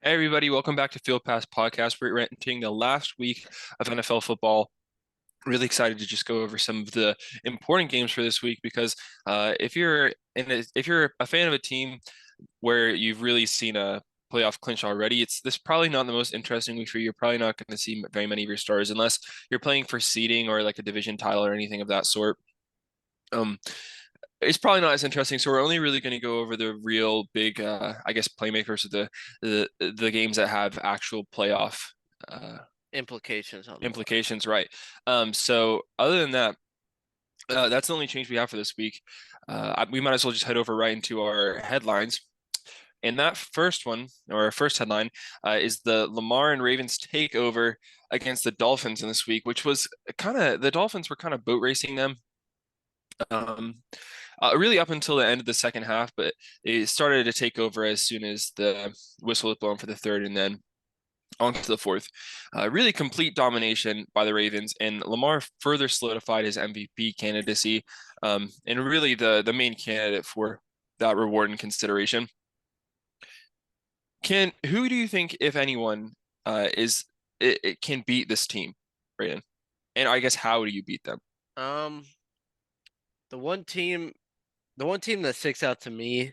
Hey everybody, welcome back to Field Pass Podcast. We're entering the last week of NFL football. Really excited to just go over some of the important games for this week because if you're a fan of a team where you've really seen a playoff clinch already, it's this probably not the most interesting week for you. You're probably not going to see very many of your stars unless you're playing for seeding or like a division title or anything of that sort. Um, it's probably not as interesting. So we're only really going to go over the real big, I guess, playmakers of the games that have actual playoff uh, Implications on the line. implications, right? So other than that, that's the only change we have for this week. We might as well just head over right into our headlines. And that first one, or our first headline, is the Lamar and Ravens takeover against the Dolphins in this week, which was the Dolphins were kind of boat racing them. Um, really up until the end of the second half, but it started to take over as soon as the whistle was blown for the third, and then on to the fourth. Really complete domination by the Ravens, and Lamar further solidified his MVP candidacy, and really the main candidate for that reward and consideration. Who do you think, if anyone, it can beat this team, Brayden? And I guess how do you beat them? Um, the one team, the one team that sticks out to me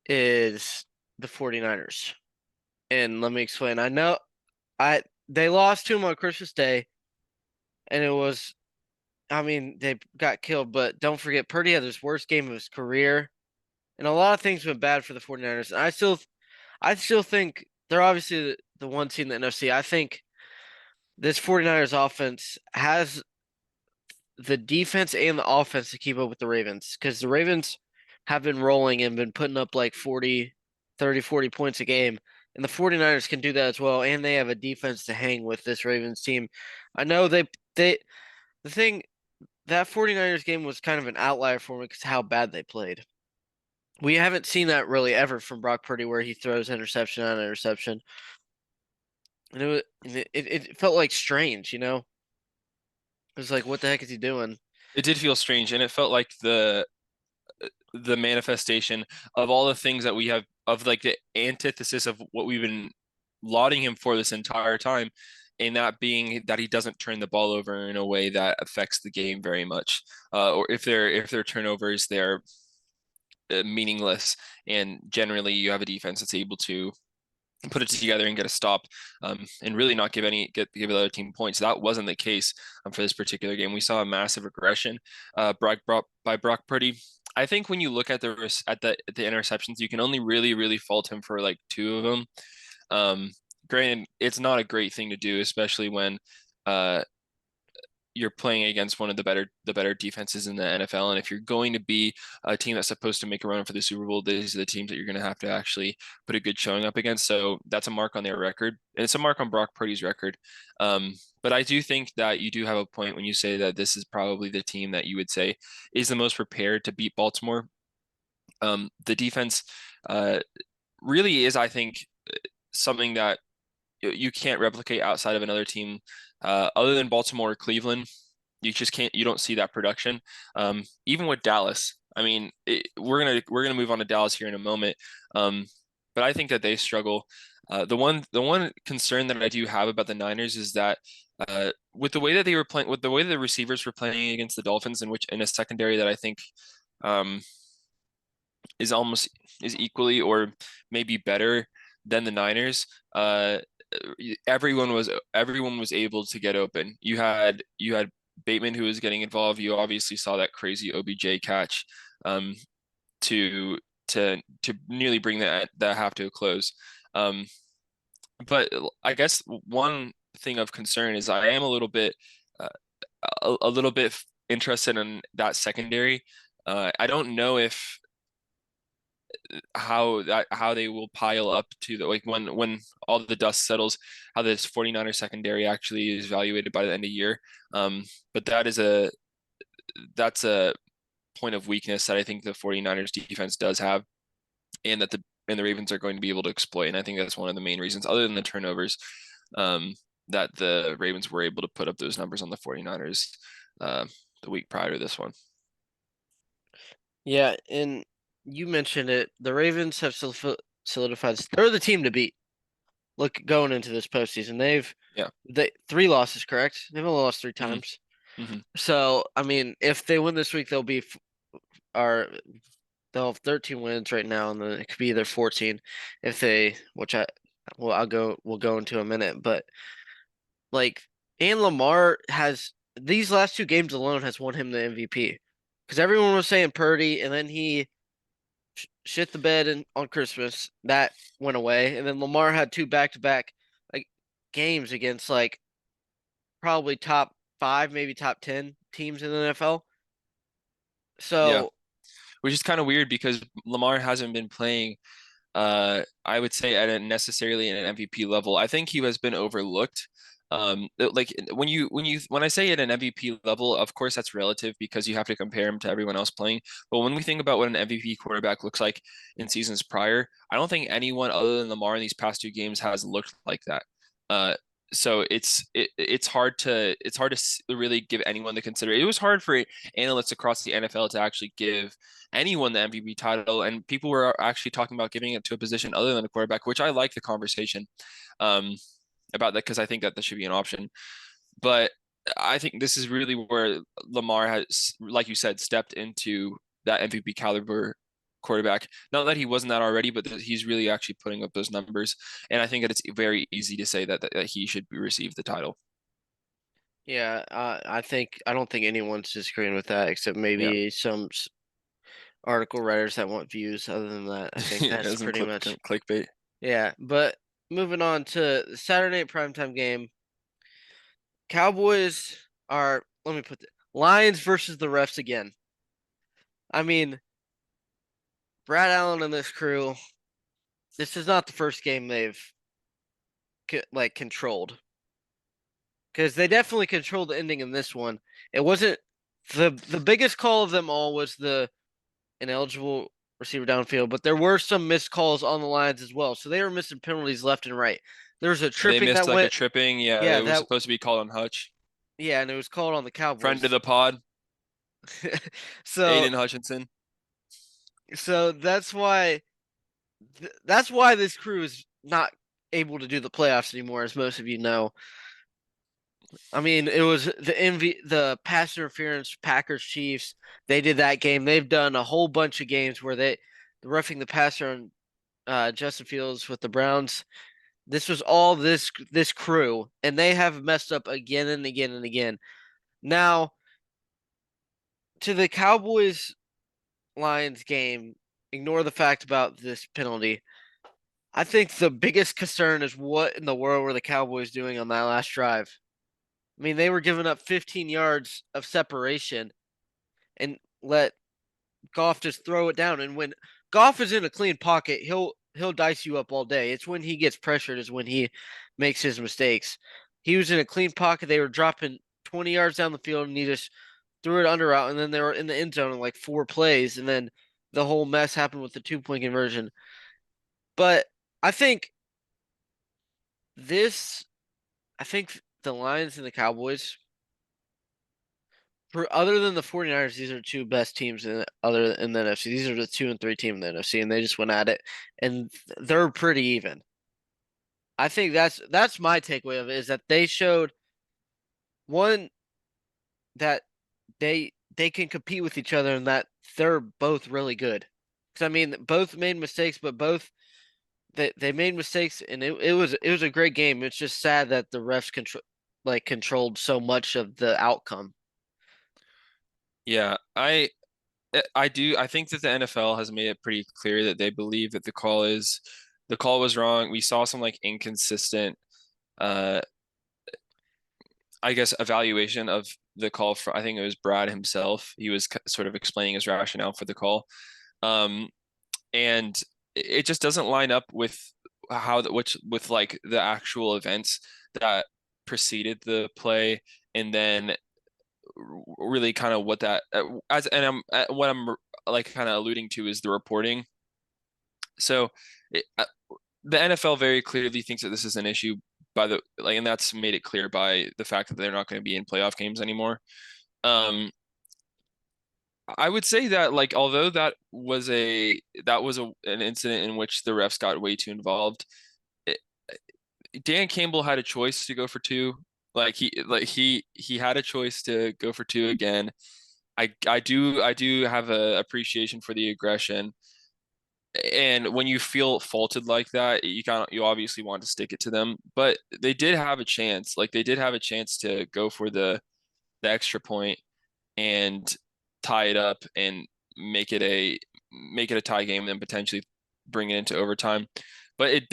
is the 49ers. And let me explain. I know I they lost to them on Christmas Day, and they got killed, but don't forget Purdy had his worst game of his career, and a lot of things went bad for the 49ers. And I still think they're obviously the one team in the NFC. I think this 49ers offense has the defense and the offense to keep up with the Ravens because the Ravens have been rolling and been putting up like 40 points a game. And the 49ers can do that as well. And they have a defense to hang with this Ravens team. I know the thing, that 49ers game was kind of an outlier for me because how bad they played. We haven't seen that really ever from Brock Purdy where he throws interception on interception. And it felt like strange, you know? It was like, what the heck is he doing? It did feel strange, and it felt like the manifestation of all the things that we have of like the antithesis of what we've been lauding him for this entire time, and that being that he doesn't turn the ball over in a way that affects the game very much, or if their turnovers they're meaningless, and generally you have a defense that's able to put it together and get a stop, and really not give the other team points. That wasn't the case for this particular game. We saw a massive aggression by Brock Purdy. I think when you look at the interceptions, you can only really fault him for like two of them. Um, Granted, it's not a great thing to do, especially when uh, you're playing against one of the better defenses in the NFL. And if you're going to be a team that's supposed to make a run for the Super Bowl, these are the teams that you're going to have to actually put a good showing up against. So that's a mark on their record, and it's a mark on Brock Purdy's record. But I do think that you do have a point when you say that this is probably the team that you would say is the most prepared to beat Baltimore. The defense uh, really is, I think, something that you can't replicate outside of another team, other than Baltimore or Cleveland. You just can't. You don't see that production. Even with Dallas, I mean, we're gonna move on to Dallas here in a moment. Um, but I think that they struggle. The one concern that I do have about the Niners is that with the way that they were playing, with the way that the receivers were playing against the Dolphins, in a secondary that I think um, is almost is equally or maybe better than the Niners. Everyone was able to get open. You had Bateman who was getting involved. You obviously saw that crazy OBJ catch um, to to nearly bring that half to a close. Um, but I guess one thing of concern is I am uh, a little bit interested in that secondary. I don't know if how they will pile up to the like when all the dust settles, how this 49er secondary actually is evaluated by the end of the year. But that's a point of weakness that I think the 49ers defense does have, and the Ravens are going to be able to exploit. And I think that's one of the main reasons, other than the turnovers, um, that the Ravens were able to put up those numbers on the 49ers uh, the week prior to this one. Yeah, and you mentioned it. The Ravens have solidified. They're the team to beat. Look, going into this postseason, Yeah. they three losses, correct? They've only lost three hmm times. hmm So I mean, if they win this week, are they'll have 13 wins right now, and then it could be either 14 if they, which I, well, we'll go into a minute, but like, and Lamar has these last two games alone has won him the MVP because everyone was saying Purdy, and then he shit the bed on Christmas. That went away, and then Lamar had two back-to-back like games against like probably top five, maybe top 10 teams in the NFL. Yeah. So Which is kind of weird because Lamar hasn't been playing I would say at a necessarily an MVP level. I think he has been overlooked. Like when I say at an MVP level, of course that's relative because you have to compare him to everyone else playing. But when we think about what an MVP quarterback looks like in seasons prior, I don't think anyone other than Lamar in these past two games has looked like that. Uh, so it's hard to really give anyone the consider. It was hard for analysts across the NFL to actually give anyone the MVP title, and people were actually talking about giving it to a position other than a quarterback, which I like the conversation um, about that because I think that this should be an option. But I think this is really where Lamar has, like you said, stepped into that MVP caliber quarterback. Not that he wasn't that already, but he's really actually putting up those numbers. And I think that it's very easy to say that he should receive the title. yeah, I don't think anyone's disagreeing with that except Yeah. maybe some article writers that want views. Other than that, I think that's As in pretty much clickbait. yeah. But moving on to the Saturday night primetime game, Cowboys are let me put the Lions versus the refs again. I mean, Brad Allen and this crew. This is not the first game they've like controlled because they definitely controlled the ending in this one. It wasn't the biggest call of them all was the ineligible receiver downfield, but there were some missed calls on the lines as well. So they were missing penalties left and right. There was a They tripping missed that like a went, tripping. Yeah, yeah, it was supposed to be called on Hutch. yeah, and it was called on the Friend of Cowboys. the pod, so Aiden Hutchinson. so that's why this crew is not able to do the playoffs anymore, as most of you know. I mean, it was the pass interference Packers Chiefs. They did that game. They've done a whole bunch of games where the roughing the passer on Justin Fields with the Browns. This was all this crew, and they have messed up again and again and again. Now, to the Cowboys Lions game, ignore the fact about this penalty. I think the biggest concern is what in the world were the Cowboys doing on that last drive? I mean, they were giving up 15 yards of separation and let Goff just throw it down. And when Goff is in a clean pocket, he'll dice you up all day. It's when he gets pressured is when he makes his mistakes. He was in a clean pocket. They were dropping 20 yards down the field, and he just threw it under out. And then they were in the end zone in like 4 plays, and then the whole mess happened with the 2 point conversion. But I think this, I think the Lions and the Cowboys, for other than the 49ers, these are two best teams in the NFC. These are the 2 and 3 team in the NFC, and they just went at it, and they're pretty even. I think that's my takeaway of it is that they showed one that they can compete with each other and that they're both really good. Because I mean, both made mistakes, but both they made mistakes, and it was a great game. It's just sad that the refs controlled so much of the outcome. Yeah, I think that the NFL has made it pretty clear that they believe that the call was wrong. We saw some like inconsistent uh I guess evaluation of the call for I think it was Brad himself. He was sort of explaining his rationale for the call. Um and it just doesn't line up with which with like the actual events that preceded the play and then really kind of what that as and I'm what I'm like kind of alluding to is the reporting. So it, the NFL very clearly thinks that this is an issue by the like, and that's made it clear by the fact that they're not going to be in playoff games anymore. Um, I would say that like although that was an incident in which the refs got way too involved, it, Dan Campbell had a choice to go for two. He had a choice to go for two again. I do have a appreciation for the aggression. And when you feel faulted like that, you obviously want to stick it to them. But they did have a chance. Like they did have a chance to go for the extra point and tie it up and make it a tie game and then potentially bring it into overtime. But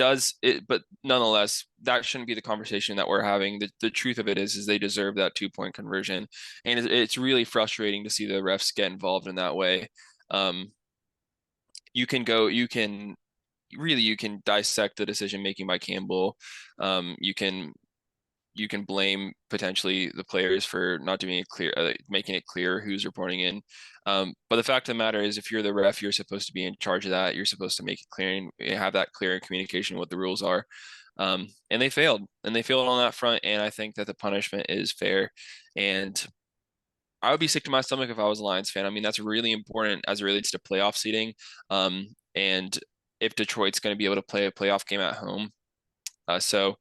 nonetheless, that shouldn't be the conversation that we're having. The truth of it is they deserve that 2 point conversion. And it's really frustrating to see the refs get involved in that way. Um, you can dissect the decision making by Campbell. You can blame potentially the players for not doing it clear, making it clear who's reporting in. But the fact of the matter is, if you're the ref, you're supposed to be in charge of that. You're supposed to make it clear and have that clear communication what the rules are. And they failed on that front. And I think that the punishment is fair. And I would be sick to my stomach if I was a Lions fan. I mean, that's really important as it relates to playoff seeding. And if Detroit's going to be able to play a playoff game at home, so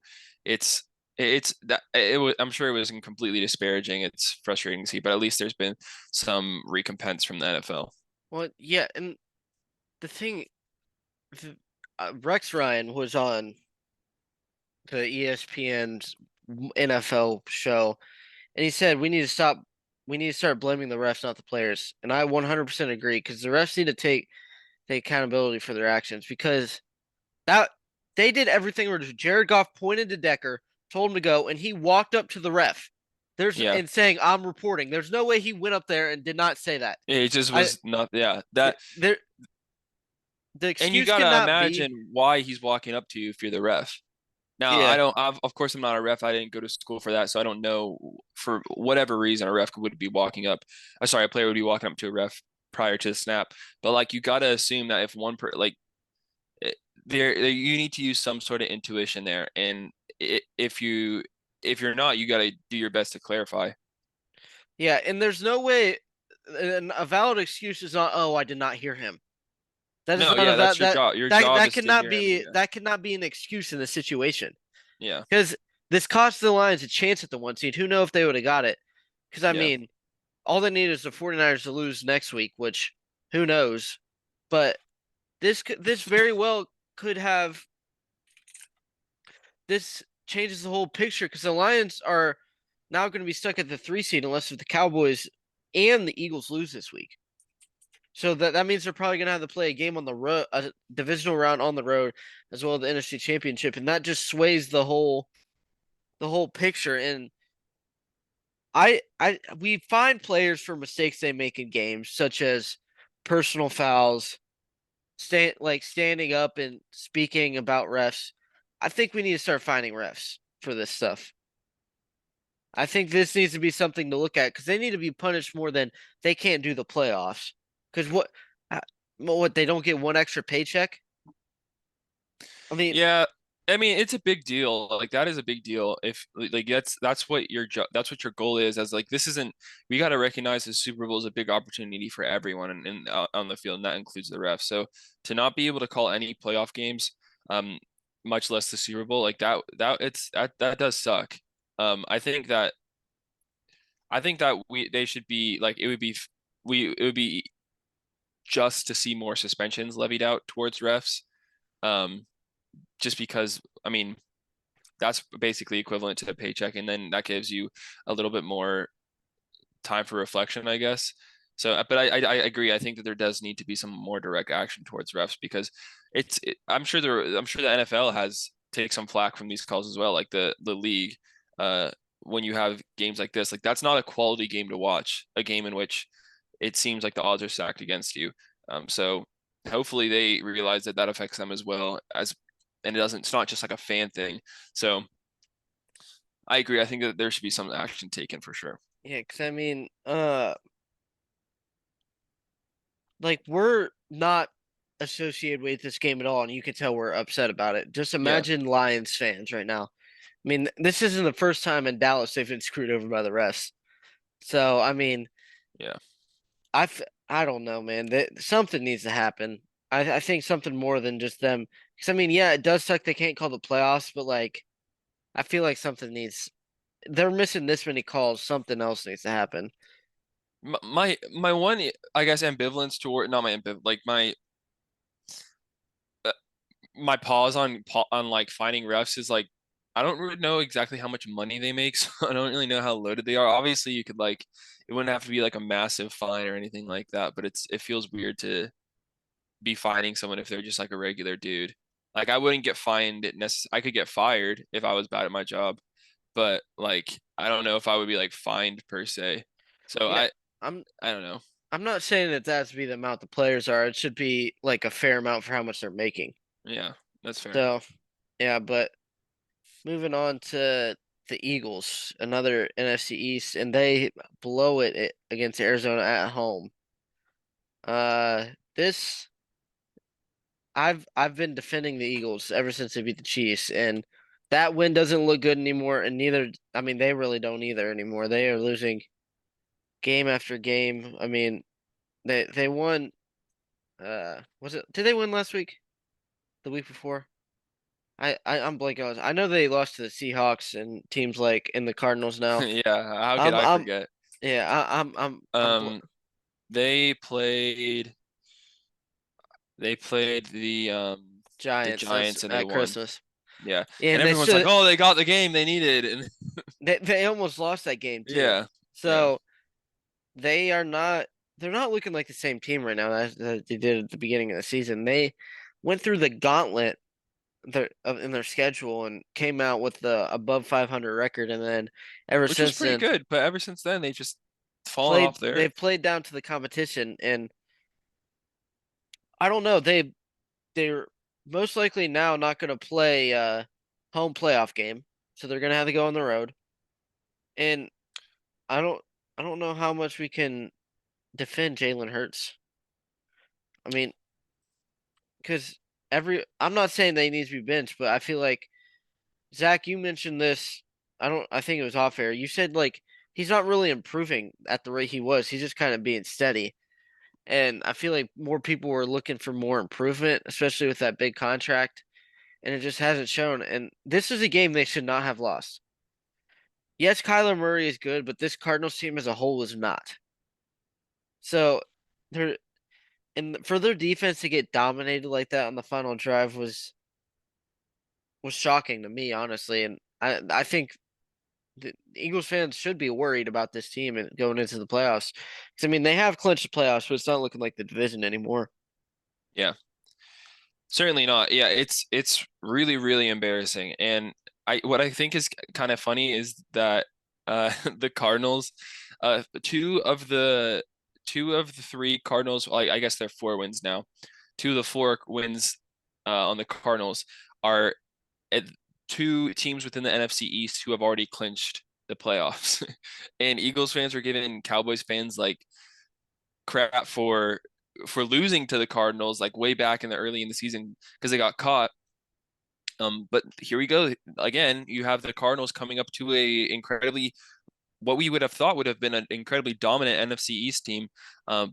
it's it's that it was. I'm sure it wasn't completely disparaging. It's frustrating to see, but at least there's been some recompense from the NFL. Well, yeah, and the thing, Rex Ryan was on the ESPN's NFL show, and he said we need to stop. We need to start blaming the refs, not the players. And I 100% agree because the refs need to take accountability for their actions because that they did everything where Jared Goff pointed to Decker, told him to go, and he walked up to the ref. There's Yeah, and saying I'm reporting. There's no way he went up there and did not say that. it just I was not. Yeah, that there the and you excuse gotta cannot be. imagine why he's walking up to you if you're the ref. Now, I Yeah, don't. Of course, I'm not a ref. I didn't go to school for that, so I don't know for whatever reason a ref would be walking up. Sorry, a player would be walking up to a ref prior to the snap. But like, you gotta assume that if one per like you need to use some sort of intuition there, and if you're not, you gotta do your best to clarify. yeah, and there's no way. And a valid excuse is not. Oh, I did not hear him. That is No, not a yeah, val- that's your that job. Your that job that is to cannot hear him. be Yeah, that cannot be an excuse in this situation yeah, because this cost the Lions a chance at the one seed. Who know if they would have got it? Because I yeah. mean, all they need is the 49ers to lose next week, which who knows? But this very well could have this changes the whole picture because the Lions are now going to be stuck at the 3 seed unless if the Cowboys and the Eagles lose this week. So that means they're probably going to have to play a game on the road, a divisional round on the road, as well as the NFC Championship, and that just sways the whole picture. And we find players for mistakes they make in games, such as personal fouls, standing up and speaking about refs. I think we need to start finding refs for this stuff. I think this needs to be something to look at because they need to be punished more than they can't do the playoffs. Because uh, what they don't get one extra paycheck. I mean, Yeah, I mean it's a big deal. Like that is a big deal. If like that's what your job, that's what your goal is. As like this isn't. We got to recognize the Super Bowl is a big opportunity for everyone and on the field, and that includes the refs. So to not be able to call any playoff games, um, much less the Super Bowl, like that does suck. I think that we they should be like it would be just to see more suspensions levied out towards refs. Um, just because I mean that's basically equivalent to a paycheck, and then that gives you a little bit more time for reflection, I guess. So, but I agree. I think that there does need to be some more direct action towards refs because I'm sure the NFL has take some flack from these calls as well, like the league. Uh, when you have games like this, like that's not a quality game to watch. A game in which it seems like the odds are stacked against you. So hopefully they realize that that affects them as well as, and it's not just like a fan thing. So I agree. I think that there should be some action taken for sure. yeah, because I mean, like we're not associated with this game at all, and you can tell we're upset about it. Just Yeah. imagine Lions fans right now. I mean, this isn't the first time in Dallas they've been screwed over by the refs. So I mean, Yeah. I I don't know, man. That something needs to happen. I think something more than just them. Because I mean, yeah, it does suck they can't call the playoffs, but like I feel like something needs. They're missing this many calls. Something else needs to happen. My one, I guess, ambivalence toward, not my ambiv like uh, my pause on like finding refs is like I don't really know exactly how much money they make, so I don't really know how loaded they are. Obviously, you could like it wouldn't have to be like a massive fine or anything like that, but it feels weird to be fining someone if they're just like a regular dude. Like I wouldn't get fined I could get fired if I was bad at my job, but like I don't know if I would be like fined per se. So Yeah, I'm I don't know. I'm not saying that that has to be the amount the players are. It should be like a fair amount for how much they're making. Yeah, that's fair. So yeah, but moving on to the Eagles, another NFC East, and they blow it against Arizona at home. This I've been defending the Eagles ever since they beat the Chiefs, and that win doesn't look good anymore. And neither, I mean, they really don't either anymore. They are losing game after game. I mean, they won. Was it? Did they win last week? The week before? I'm blanking on. I know they lost to the Seahawks and teams like in the Cardinals now. Yeah, how could I'm I I'm forget? yeah. Um, they played they played the Giants. That's Giants and they at won. Christmas. Yeah. Yeah, And and they everyone's like, should. "Oh, they got the game they needed." And They almost lost that game too. yeah. Yeah. So they are not. They're not looking like the same team right now that they did at the beginning of the season. They went through the gauntlet in their schedule and came out with the above 500 record, and then ever Which was since pretty then good, but ever since then they just fallen off there. they've played down to the competition. And I don't know, they're most likely now not going to play home playoff game, so they're going to have to go on the road. And I don't I don't know how much we can defend Jalen Hurts. I mean, because I'm not saying they need to be benched, but I feel like Zach, you mentioned this. I think it was off air. You said like he's not really improving at the rate he was. He's just kind of being steady. And I feel like more people were looking for more improvement, especially with that big contract, and it just hasn't shown. And this is a game they should not have lost. Yes, Kyler Murray is good, but this Cardinals team as a whole is not. So they're and for their defense to get dominated like that on the final drive was shocking to me, honestly. And I think the Eagles fans should be worried about this team and going into the playoffs. Because I mean, they have clinched the playoffs, but it's not looking like the division anymore. Yeah. Certainly not. Yeah, it's really really embarrassing. And I what I think is kind of funny is that the Cardinals two of the three Cardinals, like I guess they're four wins now. Two of the four wins on the Cardinals are at two teams within the NFC East who have already clinched the playoffs. And Eagles fans were giving Cowboys fans like crap for losing to the Cardinals like way back in the early in the season because they got caught. But here we go again. You have the Cardinals coming up to a incredibly what we would have thought would have been an incredibly dominant NFC East team, but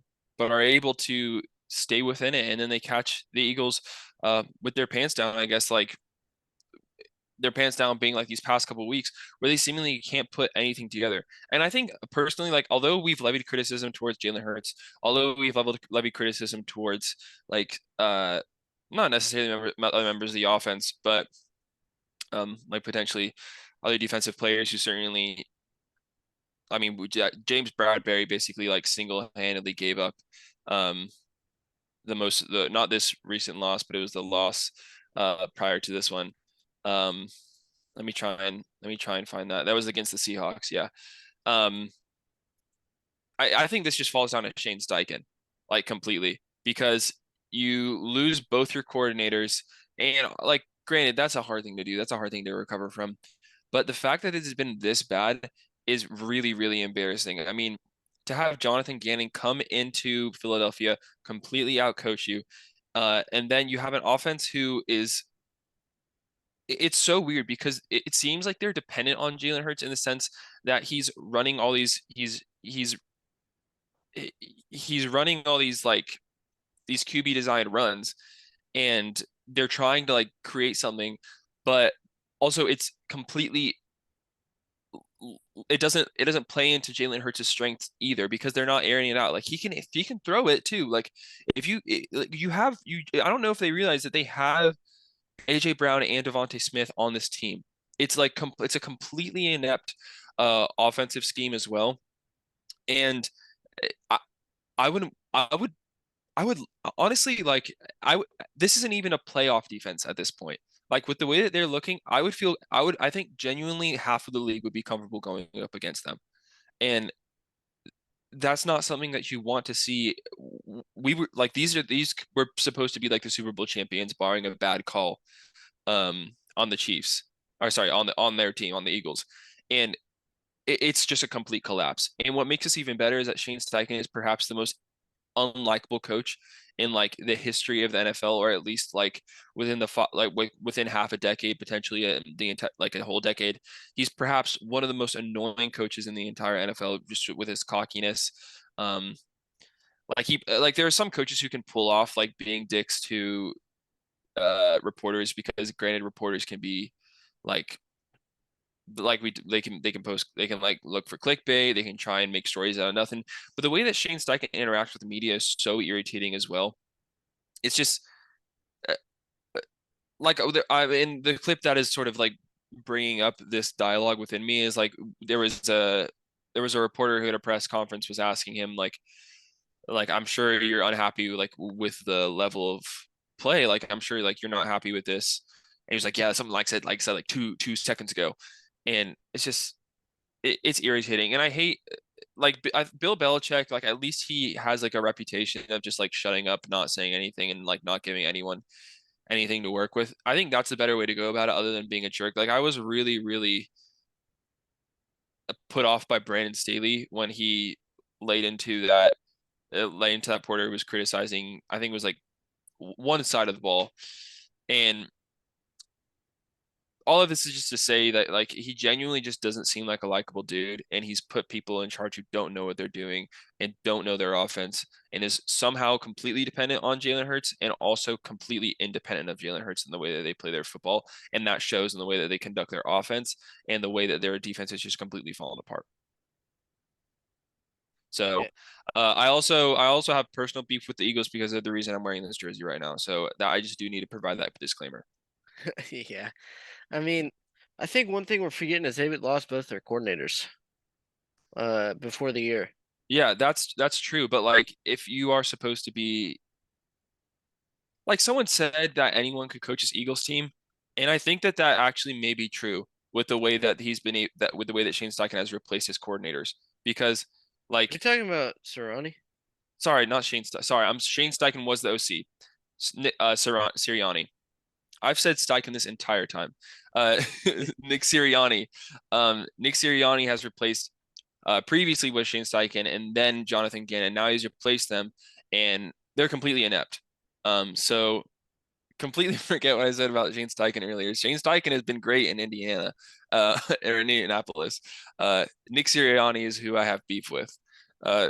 are able to stay within it, and then they catch the Eagles with their pants down. I guess like their pants down being like these past couple of weeks where they seemingly can't put anything together. And I think personally, like although we've levied criticism towards Jalen Hurts, although we've levied criticism towards like not necessarily other members of the offense, but like potentially other defensive players who certainly I mean James Bradbury basically like single-handedly gave up um the not this recent loss, but it was the loss prior to this one. Um let me try and find that. That was against the Seahawks. Yeah. Um, I think this just falls down to Shane Steichen, like completely, because you lose both your coordinators, and like, granted, that's a hard thing to do. That's a hard thing to recover from. But the fact that it has been this bad is really, really embarrassing. I mean, to have Jonathan Gannon come into Philadelphia, completely outcoach you, and then you have an offense who is it's so weird because it seems like they're dependent on Jalen Hurts in the sense that he's running all these he's he's running all these like these QB designed runs, and they're trying to like create something, but also it's completely it doesn't play into Jalen Hurts' strengths either because they're not airing it out. Like he can throw it too. Like if you like you have you I don't know if they realize that they have AJ Brown and Devontae Smith on this team. It's like it's a completely inept offensive scheme as well. And I I wouldn't I would honestly like this isn't even a playoff defense at this point. Like with the way that they're looking, I think genuinely half of the league would be comfortable going up against them. And that's not something that you want to see. We were like these were supposed to be like the Super Bowl champions, barring a bad call on the Chiefs. Or sorry, on their team, on the Eagles. And it's just a complete collapse. And what makes this even better is that Shane Steichen is perhaps the most unlikable coach in like the history of the NFL, or at least like within within half a decade, potentially the entire like a whole decade. He's perhaps one of the most annoying coaches in the entire NFL, just with his cockiness. Um, like there are some coaches who can pull off like being dicks to reporters because granted reporters can be like they can post they can like look for clickbait, they can try and make stories out of nothing, but the way that Shane Steichen interacts with the media is so irritating as well. It's just uh, like in the clip that is sort of like bringing up this dialogue within me is like there was a reporter who at a press conference was asking him like I'm sure you're unhappy like with the level of play, like I'm sure like you're not happy with this, and he was like yeah something like said like two seconds ago, and it's just it's irritating. And I hate like Bill Belichick, like at least he has like a reputation of just like shutting up, not saying anything, and like not giving anyone anything to work with. I think that's a better way to go about it other than being a jerk. Like I was really put off by Brandon Staley when he laid into that laid into that Porter was criticizing, I think it was like one side of the ball. And all of this is just to say that like he genuinely just doesn't seem like a likable dude, and he's put people in charge who don't know what they're doing and don't know their offense, and is somehow completely dependent on Jalen Hurts and also completely independent of Jalen Hurts in the way that they play their football, and that shows in the way that they conduct their offense and the way that their defense is just completely falling apart. So Yeah, I also have personal beef with the Eagles because of the reason I'm wearing this jersey right now. So that I just do need to provide that disclaimer. yeah. I mean, I think one thing we're forgetting is they lost both their coordinators before the year. Yeah, that's true. But like, if you are supposed to be like someone said that anyone could coach this Eagles team, and I think that that actually may be true with the way that that with the way that Shane Steichen has replaced his coordinators. Because You're like, talking about Cerrone? sorry, not Shane. Sorry, I'm Shane Steichen was the OC. Sirianni. I've said Steichen this entire time. Uh, Nick Sirianni. Nick Sirianni has replaced previously with Shane Steichen and then Jonathan Gannon. Now he's replaced them, and they're completely inept. So completely forget what I said about Shane Steichen earlier. Shane Steichen has been great in Indiana, or Indianapolis. Nick Sirianni is who I have beef with.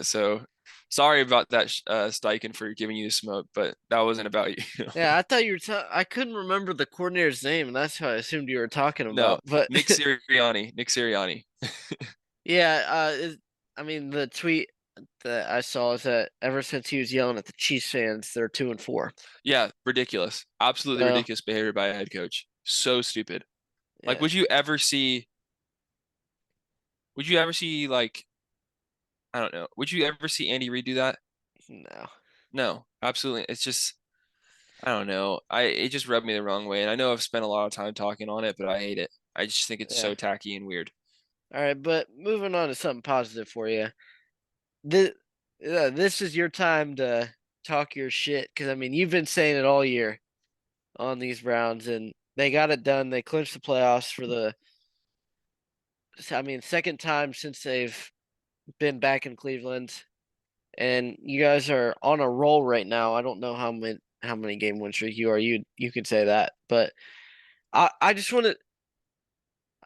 So sorry about that, Steichen, for giving you the smoke, but that wasn't about you. Yeah, I thought you were. I couldn't remember the coordinator's name, and that's who I assumed you were talking No, about. But Nick Sirianni. Nick Sirianni. yeah, I mean, the tweet that I saw is that ever since he was yelling at the Chiefs fans, they're 2-4. Yeah, ridiculous. Absolutely So ridiculous behavior by a head coach. So stupid. Like, yeah, would you ever see like, I don't know, would you ever see Andy Reid do that? no, No, absolutely. It's just, I don't know. It just rubbed me the wrong way. And I know I've spent a lot of time talking on it, but I hate it. I just think it's yeah. so tacky and weird. All right, but moving on to something positive for you. This is your time to talk your shit because I mean you've been saying it all year on these Browns, and they got it done. They clinched the playoffs for the, I mean, second time since they've been back in Cleveland, and you guys are on a roll right now. I don't know how many game win streak you are. You can say that, but I just want to.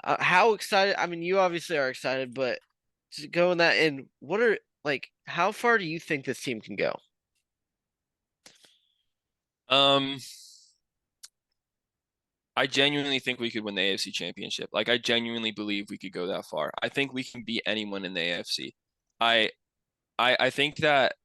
How excited? I mean, you obviously are excited, but just go in that. And what are like how far do you think this team can go? Um, I genuinely think we could win the AFC Championship. Like I genuinely believe we could go that far. I think we can beat anyone in the AFC. I I think that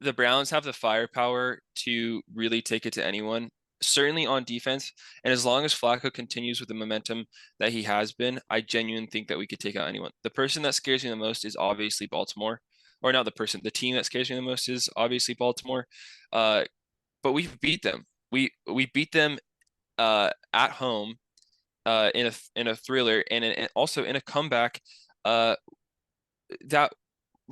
the Browns have the firepower to really take it to anyone, certainly on defense. And as long as Flacco continues with the momentum that he has been, I genuinely think that we could take out anyone. The person that scares me the most is obviously Baltimore, or not the person, the team that scares me the most is obviously Baltimore. Uh, but we beat them. We beat them at home in a thriller and also in a comeback uh, that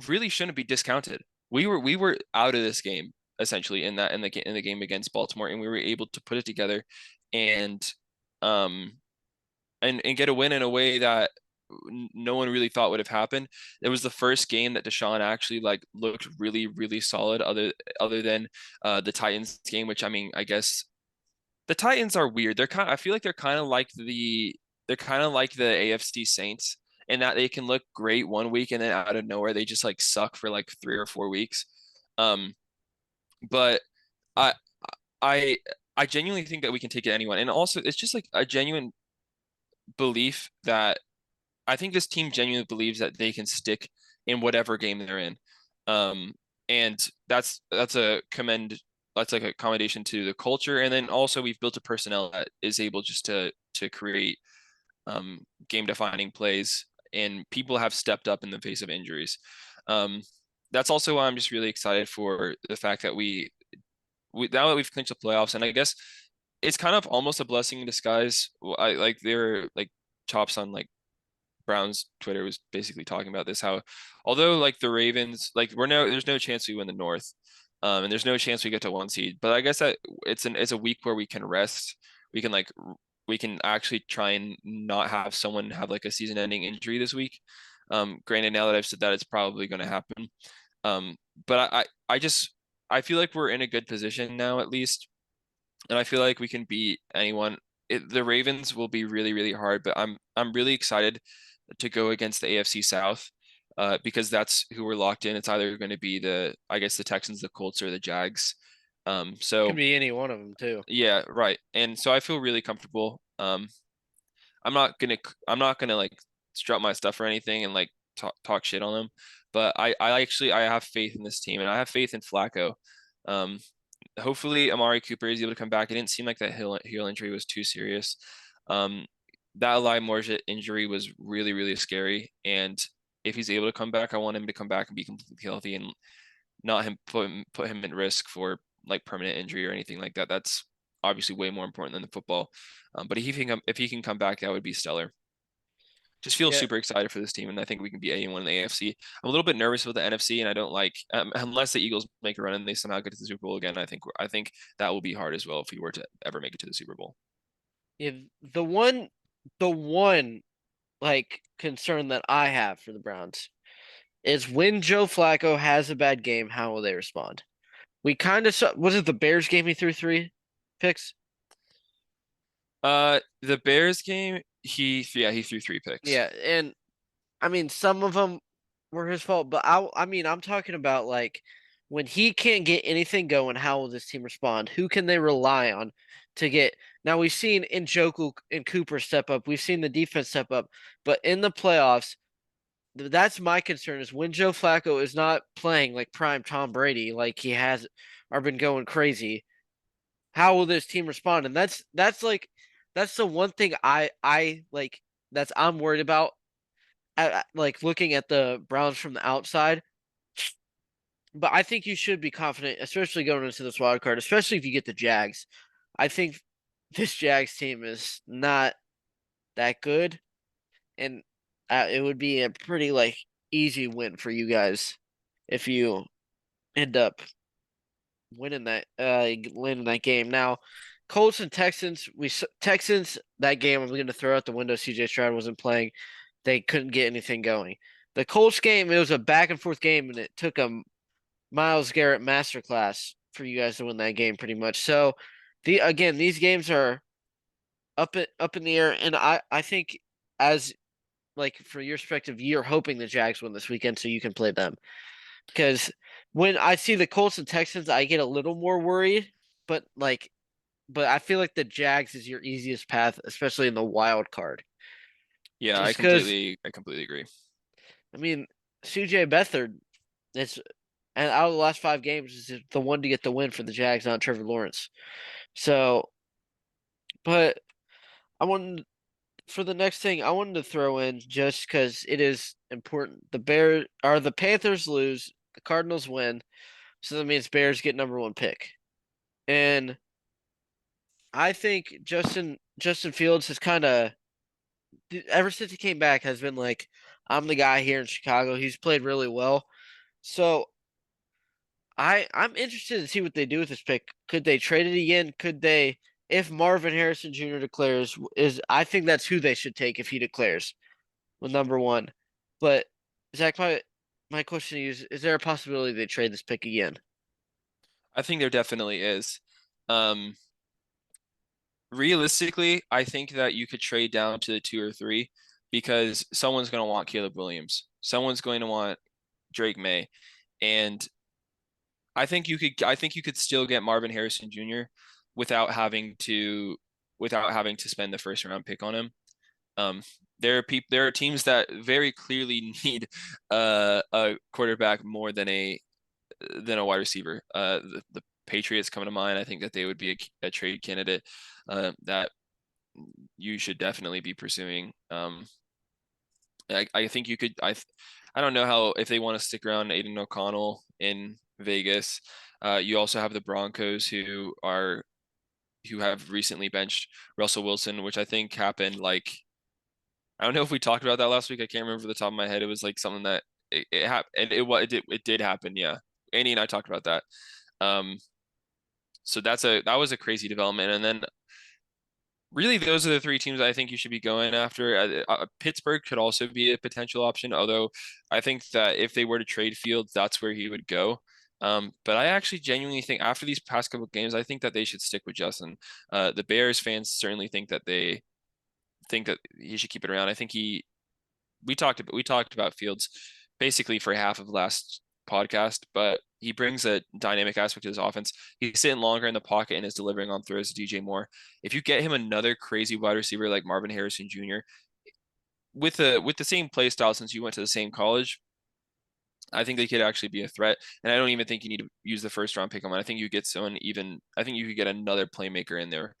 really shouldn't be discounted. We were out of this game essentially in the game against Baltimore, and we were able to put it together and um and get a win in a way that no one really thought would have happened. It was the first game that Deshaun actually like looked really solid other than the Titans game, which I mean, I guess the Titans are weird. I feel like they're kind of like the AFC Saints in that they can look great one week and then out of nowhere they just like suck for like 3 or 4 weeks. Um, but I I I genuinely think that we can take it anyone. And also it's just like a genuine belief that I think this team genuinely believes that they can stick in whatever game they're in. Um, and that's a commend that's like a commendation to the culture. And then also we've built a personnel that is able just to create game defining plays and people have stepped up in the face of injuries. Um, that's also why I'm just really excited for the fact that we now that we've clinched the playoffs, and I guess it's kind of almost a blessing in disguise. I like they're like chops on like Brown's Twitter was basically talking about this, how although like the Ravens, like there's no chance we win the North, and there's no chance we get to 1 seed. But I guess that it's a week where we can rest. We can like we can actually try and not have someone have like a season-ending injury this week. Granted, now that I've said that, it's probably going to happen. Um, but I just I feel like we're in a good position now at least, and I feel like we can beat anyone. The Ravens will be really hard, but I'm really excited to go against the AFC South because that's who we're locked in. It's either going to be I guess the Texans, the Colts, or the Jags. Could So be any one of them too. yeah, right. And so I feel really comfortable. I'm not gonna I'm not gonna like strut my stuff or anything and like talk shit on them, but I actually I have faith in this team and I have faith in Flacco. Um, Hopefully Amari Cooper is able to come back. It didn't seem like that heel injury was too serious. Um, that Eli Morja injury was really scary, and if he's able to come back, I want him to come back and be completely healthy and not put him at risk for like permanent injury or anything like that. That's obviously way more important than the football. But if he can come back, that would be stellar. Just feel Yeah, super excited for this team, and I think we can beat anyone in the AFC. I'm a little bit nervous with the NFC, and I don't like unless the Eagles make a run and they somehow get to the Super Bowl again. I think that will be hard as well if we were to ever make it to the Super Bowl. yeah. The one like concern that I have for the Browns is when Joe Flacco has a bad game, how will they respond? We kind of saw, was it the Bears game he threw 3 picks? The Bears game, he threw 3 picks. Yeah, and I mean some of them were his fault, but I mean I'm talking about like when he can't get anything going, how will this team respond? Who can they rely on to get? Now we've seen Njoku and Cooper step up. We've seen the defense step up, but in the playoffs, that's my concern is when Joe Flacco is not playing like prime Tom Brady, like he has or been going crazy. How will this team respond? And that's like that's the one thing I like that's I'm worried about. Like looking at the Browns from the outside, but I think you should be confident, especially going into this wild card, especially if you get the Jags. I think this Jags team is not that good, and it would be a pretty like easy win for you guys if you end up winning that game. Now, Colts and Texans, Texans that game I'm going to throw out the window. CJ Stroud wasn't playing. They couldn't get anything going. The Colts game, it was a back and forth game, and it took a Myles Garrett masterclass for you guys to win that game pretty much. So, these games are up in the air, and I think as like for your perspective, you're hoping the Jags win this weekend so you can play them. Because when I see the Colts and Texans, I get a little more worried. But I feel like the Jags is your easiest path, especially in the wild card. Yeah, Just because, I completely agree. I mean, CJ Beathard is, and out of the last 5 games, is the one to get the win for the Jags, not Trevor Lawrence. So, but I wanted for the next thing, I wanted to throw in just because it is important. The Panthers lose, the Cardinals win, so that means Bears get #1 pick. And I think Justin Fields has kind of ever since he came back has been like, I'm the guy here in Chicago. He's played really well. So I'm interested to see what they do with this pick. Could they trade it again? Could they if Marvin Harrison Jr. declares is I think that's who they should take if he declares with #1. But Zach, my question to you is there a possibility they trade this pick again? I think there definitely is. Um, Realistically, I think that you could trade down to the 2 or 3 because someone's going to want Caleb Williams. Someone's going to want Drake May. And I think you could still get Marvin Harrison Jr. without having to spend the first round pick on him. Um, there are teams that very clearly need a quarterback more than a wide receiver. The Patriots come to mind. I think that they would be a trade candidate that you should definitely be pursuing. I think you could. I don't know how if they want to stick around Aiden O'Connell in Vegas. You also have the Broncos who have recently benched Russell Wilson, which I think happened like I don't know if we talked about that last week. I can't remember the top of my head. It was like something that it happened. It did happen. Yeah, Andy and I talked about that. Um, so that was a crazy development. And then really those are the 3 teams I think you should be going after. Pittsburgh could also be a potential option, although I think that if they were to trade Fields, that's where he would go. But I actually genuinely think after these past couple of games, I think that they should stick with Justin. The Bears fans certainly think that he should keep it around. I think we talked about Fields basically for half of last podcast, but he brings a dynamic aspect to his offense. He's sitting longer in the pocket and is delivering on throws to DJ Moore. If you get him another crazy wide receiver like Marvin Harrison Jr. with the same play style since you went to the same college, I think they could actually be a threat. And I don't even think you need to use the first round pick on him. I think you get someone even. I think you could get another playmaker in there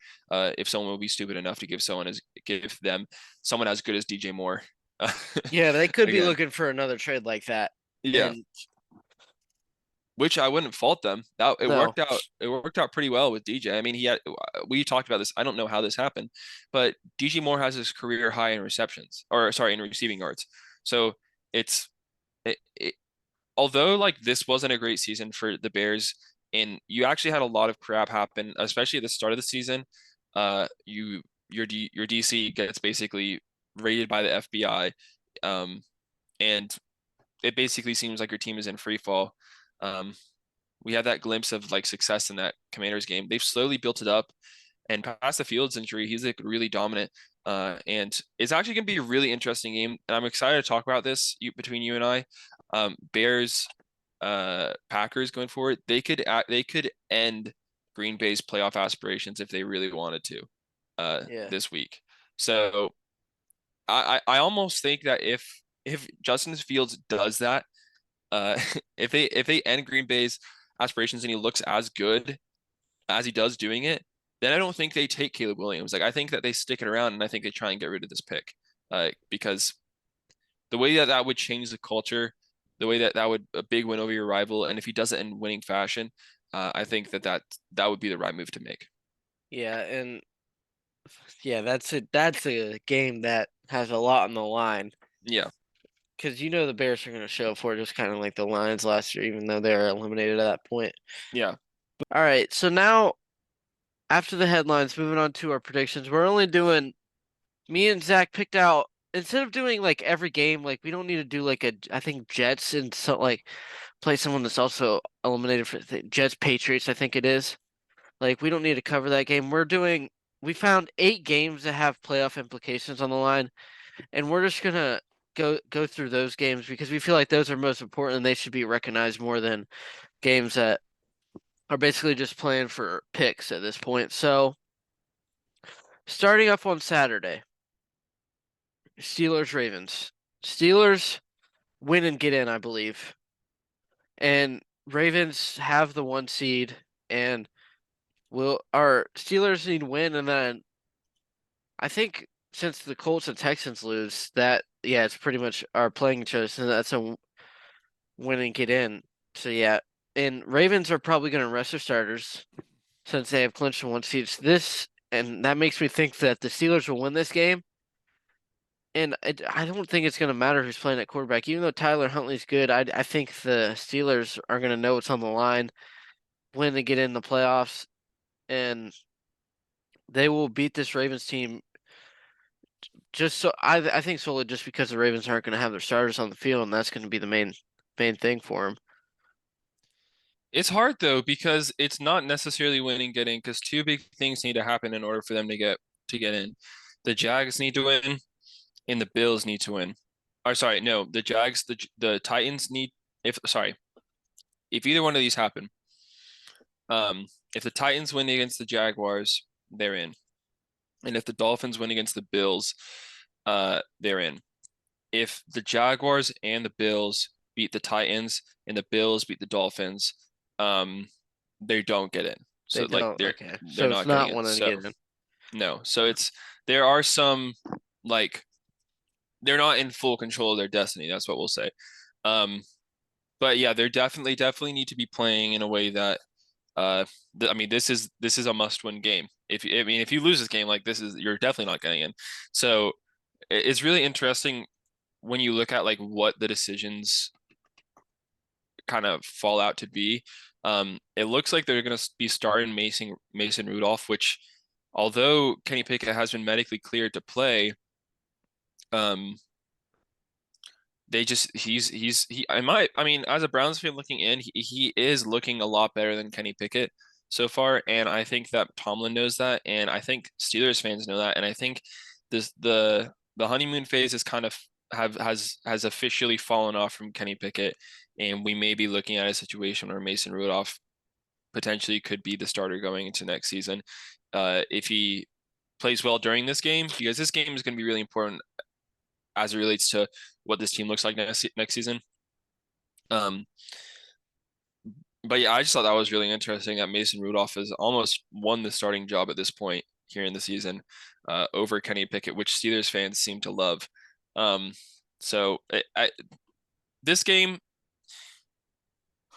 if someone will be stupid enough to give them someone as good as DJ Moore. Yeah, they could be Again, looking for another trade like that. yeah, And which I wouldn't fault them. That it no, worked out. It worked out pretty well with DJ. I mean, we talked about this. I don't know how this happened, but DJ Moore has his career high in receptions, or sorry, in receiving yards. So it's it, although like this wasn't a great season for the Bears, and you actually had a lot of crap happen, especially at the start of the season. Your DC gets basically raided by the FBI, and it basically seems like your team is in free fall. Um, we had that glimpse of like success in that Commanders game. They've slowly built it up, and past the Fields injury, he's like really dominant. And it's actually going to be a really interesting game, and I'm excited to talk about this between you and I. Bears, Packers going forward, they could end Green Bay's playoff aspirations if they really wanted to, yeah, this week. So I almost think that if Justin Fields does that, if they end Green Bay's aspirations and he looks as good as he does doing it, then I don't think they take Caleb Williams. Like I think that they stick it around and I think they try and get rid of this pick. Because the way that that would change the culture, the way that that would a big win over your rival, and if he does it in winning fashion, I think that would be the right move to make. yeah, and yeah, that's a game that has a lot on the line Yeah, because the Bears are going to show up for it, just kind of like the Lions last year, even though they were eliminated at that point. yeah, All right, so now after the headlines, moving on to our predictions, we're only doing me and Zach picked out instead of doing like every game, like we don't need to do like I think Jets and so like play someone that's also eliminated for the Jets Patriots, I think it is. Like we don't need to cover that game. We found 8 games that have playoff implications on the line. and we're just gonna go through those games because we feel like those are most important and they should be recognized more than games that are basically just playing for picks at this point. So starting up on Saturday, Steelers Ravens. Steelers win and get in, I believe. And Ravens have the 1 seed and will our Steelers need win and then I think since the Colts and Texans lose, that yeah, it's pretty much our playing choice and that's a win and get in. So yeah. And Ravens are probably gonna rest their starters since they have clinched the 1 seed. This and that makes me think that the Steelers will win this game. And I don't think it's going to matter who's playing at quarterback. Even though Tyler Huntley's good, I think the Steelers are going to know what's on the line when they get in the playoffs, and they will beat this Ravens team. Just so I think solely just because the Ravens aren't going to have their starters on the field, and that's going to be the main thing for them. It's hard though because it's not necessarily winning getting because two big things need to happen in order for them to get in. The Jags need to win and the Bills need to win. Or sorry, no, the Jags, the Titans need if sorry, if either one of these happen, if the Titans win against the Jaguars, they're in. And if the Dolphins win against the Bills, they're in. If the Jaguars and the Bills beat the Titans and the Bills beat the Dolphins, they don't get in. So They like don't. Okay, they're so it's not getting not in. one to So get in. no. So it's there are some like they're not in full control of their destiny. That's what we'll say. Um, but yeah, they're definitely need to be playing in a way that I mean this is a must-win game. If you lose this game, like this is you're definitely not getting in. So it's really interesting when you look at like what the decisions kind of fall out to be. It looks like they're going to be starting Mason Rudolph, which although Kenny Pickett has been medically cleared to play, um, they just he I mean as a Browns fan looking in, he is looking a lot better than Kenny Pickett so far, and I think that Tomlin knows that, and I think Steelers fans know that, and I think this the honeymoon phase is kind of has officially fallen off from Kenny Pickett, and we may be looking at a situation where Mason Rudolph potentially could be the starter going into next season, if he plays well during this game, because this game is going to be really important as it relates to what this team looks like next season. Um, but yeah, I just thought that was really interesting that Mason Rudolph has almost won the starting job at this point here in the season, over Kenny Pickett, which Steelers fans seem to love. Um, so this game,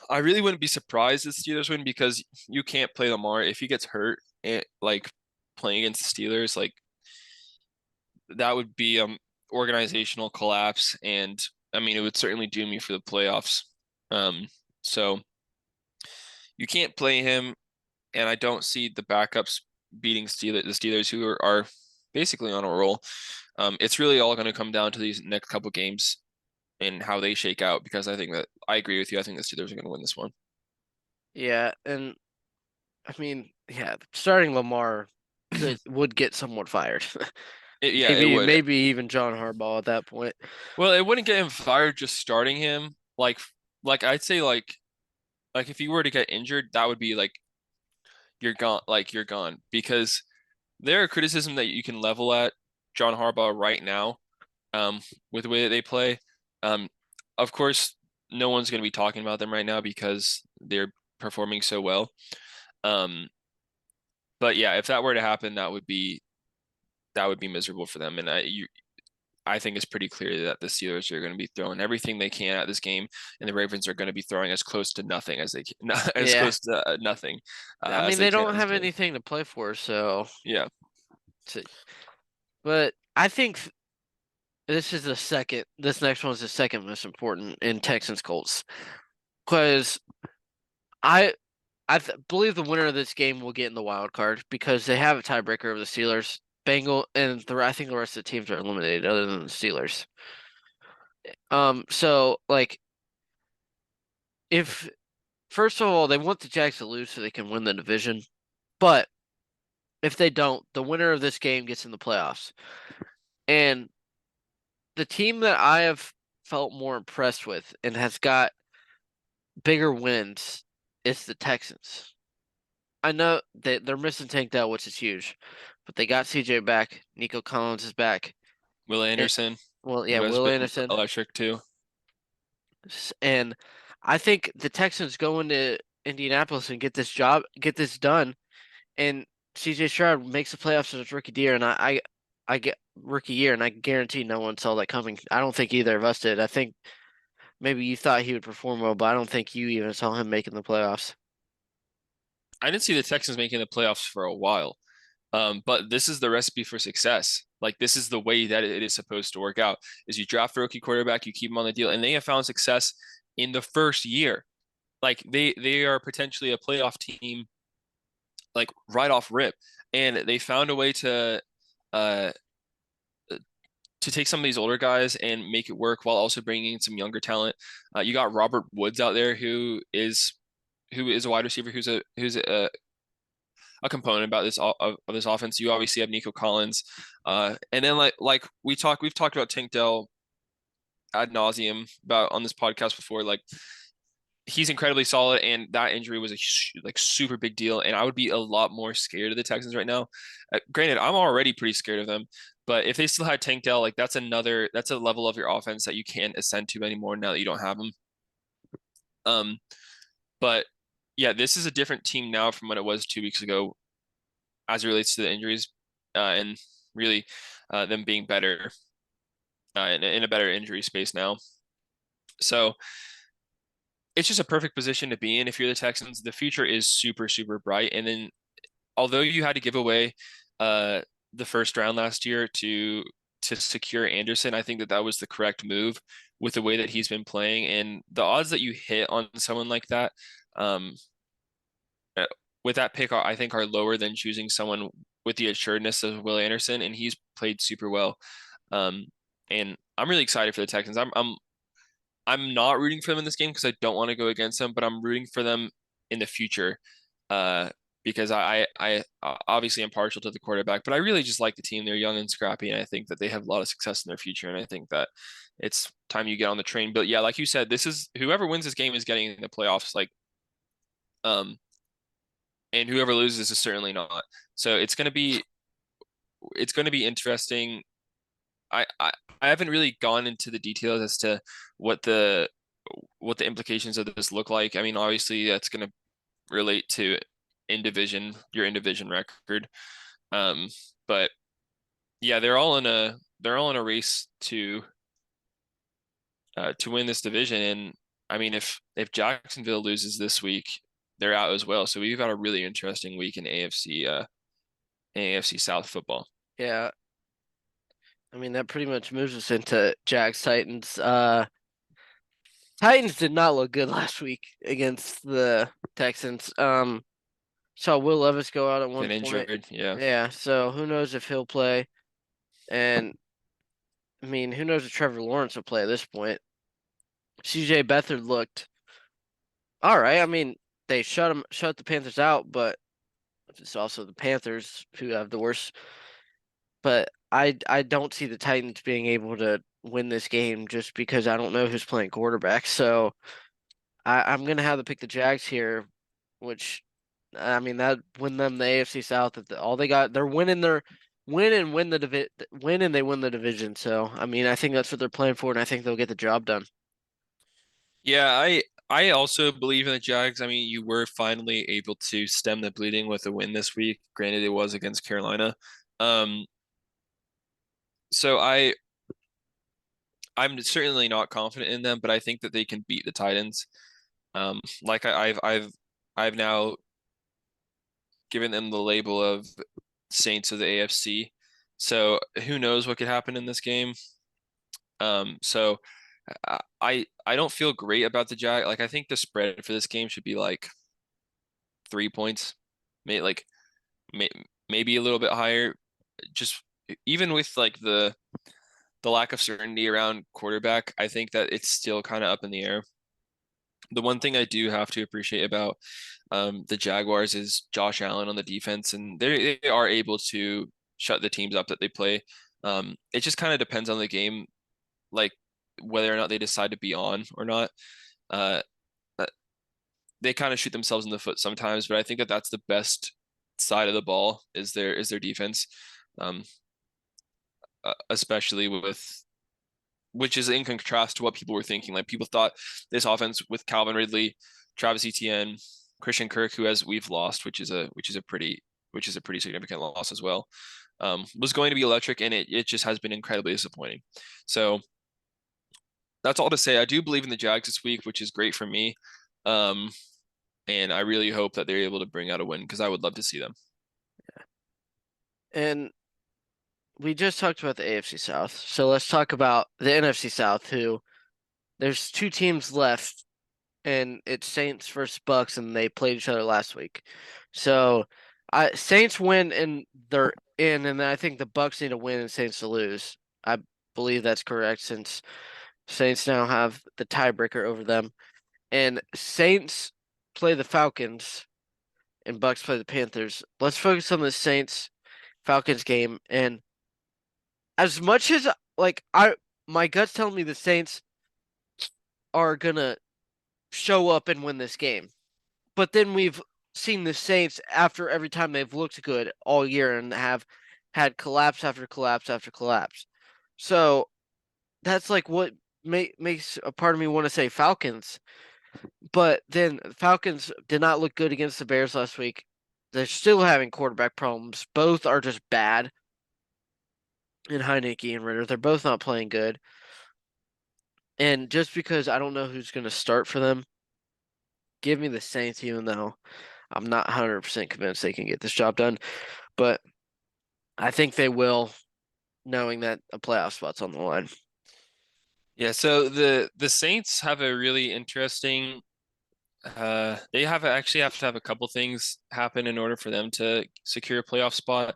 I really wouldn't be surprised if Steelers win because you can't play Lamar if he gets hurt. Like playing against the Steelers, like that would be organizational collapse, and I mean it would certainly doom you for the playoffs. So you can't play him, and I don't see the backups beating the Steelers, who are basically on a roll. It's really all going to come down to these next couple games and how they shake out because I agree with you. I think the Steelers are going to win this one. Yeah, and I mean, yeah, starting Lamar would get someone fired. Yeah, it Maybe would. maybe even John Harbaugh at that point. Well, it wouldn't get him fired just starting him. Like I'd say like if you were to get injured, that would be like you're gone. Like you're gone because there are criticism that you can level at John Harbaugh right now, with the way that they play. Um, of course, no one's going to be talking about them right now because they're performing so well. Um, but yeah, if that were to happen, that would be miserable for them. And I think it's pretty clear that the Steelers are going to be throwing everything they can at this game, and the Ravens are going to be throwing as close to nothing as they can, as Yeah, close to nothing I as mean they they can don't in this have game. anything to play for, so. Yeah, But I think this is the second. This next one is the second most important in Texans Colts because I believe the winner of this game will get in the wild card because they have a tiebreaker over the Steelers, Bengal, and I think the rest of the teams are eliminated other than the Steelers. So like if first of all they want the Jags to lose so they can win the division, but if they don't, the winner of this game gets in the playoffs. And the team that I have felt more impressed with and has got bigger wins is the Texans. I know they're missing Tank Dell, which is huge, but they got CJ back. Nico Collins is back. Will And Anderson, well, yeah, who has Will been Anderson. electric too. And I think the Texans go into Indianapolis and get this done. And CJ Stroud makes the playoffs in his I get rookie year, and I guarantee no one saw that coming. I don't think either of us did. I think maybe you thought he would perform well, but I don't think you even saw him making the playoffs. I didn't see the Texans making the playoffs for a while. But this is the recipe for success. Like this is the way that it is supposed to work out. Is you draft a rookie quarterback, you keep him on the deal, and they have found success in the first year. Like they are potentially a playoff team, like right off rip, and they found a way uh to take some of these older guys and make it work while also bringing in some younger talent. You got Robert Woods out there who is a wide receiver who's a component about of this offense. You obviously have Nico Collins, and then we've talked about Tank Dell ad nauseum about on this podcast before. Like he's incredibly solid, and that injury was a like super big deal. And I would be a lot more scared of the Texans right now. Granted, I'm already pretty scared of them, but if they still had Tank Dell, like that's a level of your offense that you can't ascend to anymore now that you don't have him. Um, but yeah, this is a different team now from what it was 2 weeks ago as it relates to the injuries, and really them being better in a better injury space now. So it's just a perfect position to be in if you're the Texans. The future is super, super bright. And then although you had to give away uh, the first round last year to secure Anderson, I think that that was the correct move with the way that he's been playing. And the odds that you hit on someone like that, um, uh, with that pick, I think are lower than choosing someone with the assuredness of Will Anderson, and he's played super well. Um, and I'm really excited for the Texans. I'm not rooting for them in this game because I don't want to go against them, but I'm rooting for them in the future. Uh, because I obviously am partial to the quarterback, but I really just like the team. They're young and scrappy, and I think that they have a lot of success in their future. And I think that it's time you get on the train. But yeah, like you said, this is whoever wins this game is getting in the playoffs. Um, and whoever loses is certainly not. So it's going to be interesting. I, I I haven't really gone into the details as to what the what the implications of this look like. I mean, obviously that's going to relate to your in division record. Um, but yeah, they're all in a race to win this division. And I mean, if Jacksonville loses this week, they're out as well. So we've got a really interesting week in AFC South football. Yeah, I mean that pretty much moves us into Jags Titans. Titans did not look good last week against the Texans. Saw Will Levis go out at one Been point. injured, yeah. Yeah, so who knows if he'll play? And I mean, who knows if Trevor Lawrence will play at this point? CJ Beathard looked all right. I mean, they shut the Panthers out, but it's also the Panthers who have the worst. But I don't see the Titans being able to win this game just because I don't know who's playing quarterback. So I'm gonna have to pick the Jags here, which I mean that win them the AFC South. If all they got, they're winning their win the win and they win the division. So I mean I think that's what they're playing for, and I think they'll get the job done. Yeah, I also believe in the Jags. I mean, you were finally able to stem the bleeding with a win this week. Granted, it was against Carolina. Um, so I'm certainly not confident in them, but I think that they can beat the Titans. Like I've now given them the label of Saints of the AFC. So who knows what could happen in this game? So I don't feel great about the Jag. Like I think the spread for this game should be like 3 points, may like may, maybe a little bit higher. Just even with like the lack of certainty around quarterback, I think that it's still kind of up in the air. The one thing I do have to appreciate about the Jaguars is Josh Allen on the defense, and they are able to shut the teams up that they play. It just kind of depends on the game. like whether or not they decide to be on or not. Uh, uh, they kind of shoot themselves in the foot sometimes, but I think that that's the best side of the ball is their defense, um, especially with which is in contrast to what people were thinking. Like people thought this offense with Calvin Ridley, Travis Etienne, Christian Kirk, who as we've lost, which is a pretty significant loss as well, was going to be electric, and it just has been incredibly disappointing. So that's all to say. I do believe in the Jags this week, which is great for me. Um, and I really hope that they're able to bring out a win because I would love to see them. And we just talked about the AFC South. So let's talk about the NFC South, who there's two teams left, and it's Saints versus Bucks, and they played each other last week. So Saints win and they're in, and then I think the Bucks need to win and Saints to lose. I believe that's correct since Saints now have the tiebreaker over them. And Saints play the Falcons and Bucks play the Panthers. Let's focus on the Saints Falcons game. And as much as like my gut's telling me the Saints are gonna show up and win this game. But then we've seen the Saints after every time they've looked good all year and have had collapse after collapse after collapse. So that's like what makes a part of me want to say Falcons. But then Falcons did not look good against the Bears last week. They're still having quarterback problems. Both are just bad. And Heineke and Ritter, they're both not playing good. And just because I don't know who's going to start for them, give me the Saints, even though I'm not 100% convinced they can get this job done. But I think they will, knowing that a playoff spot's on the line. Yeah, so the Saints have a really interesting they have actually have to have a couple things happen in order for them to secure a playoff spot.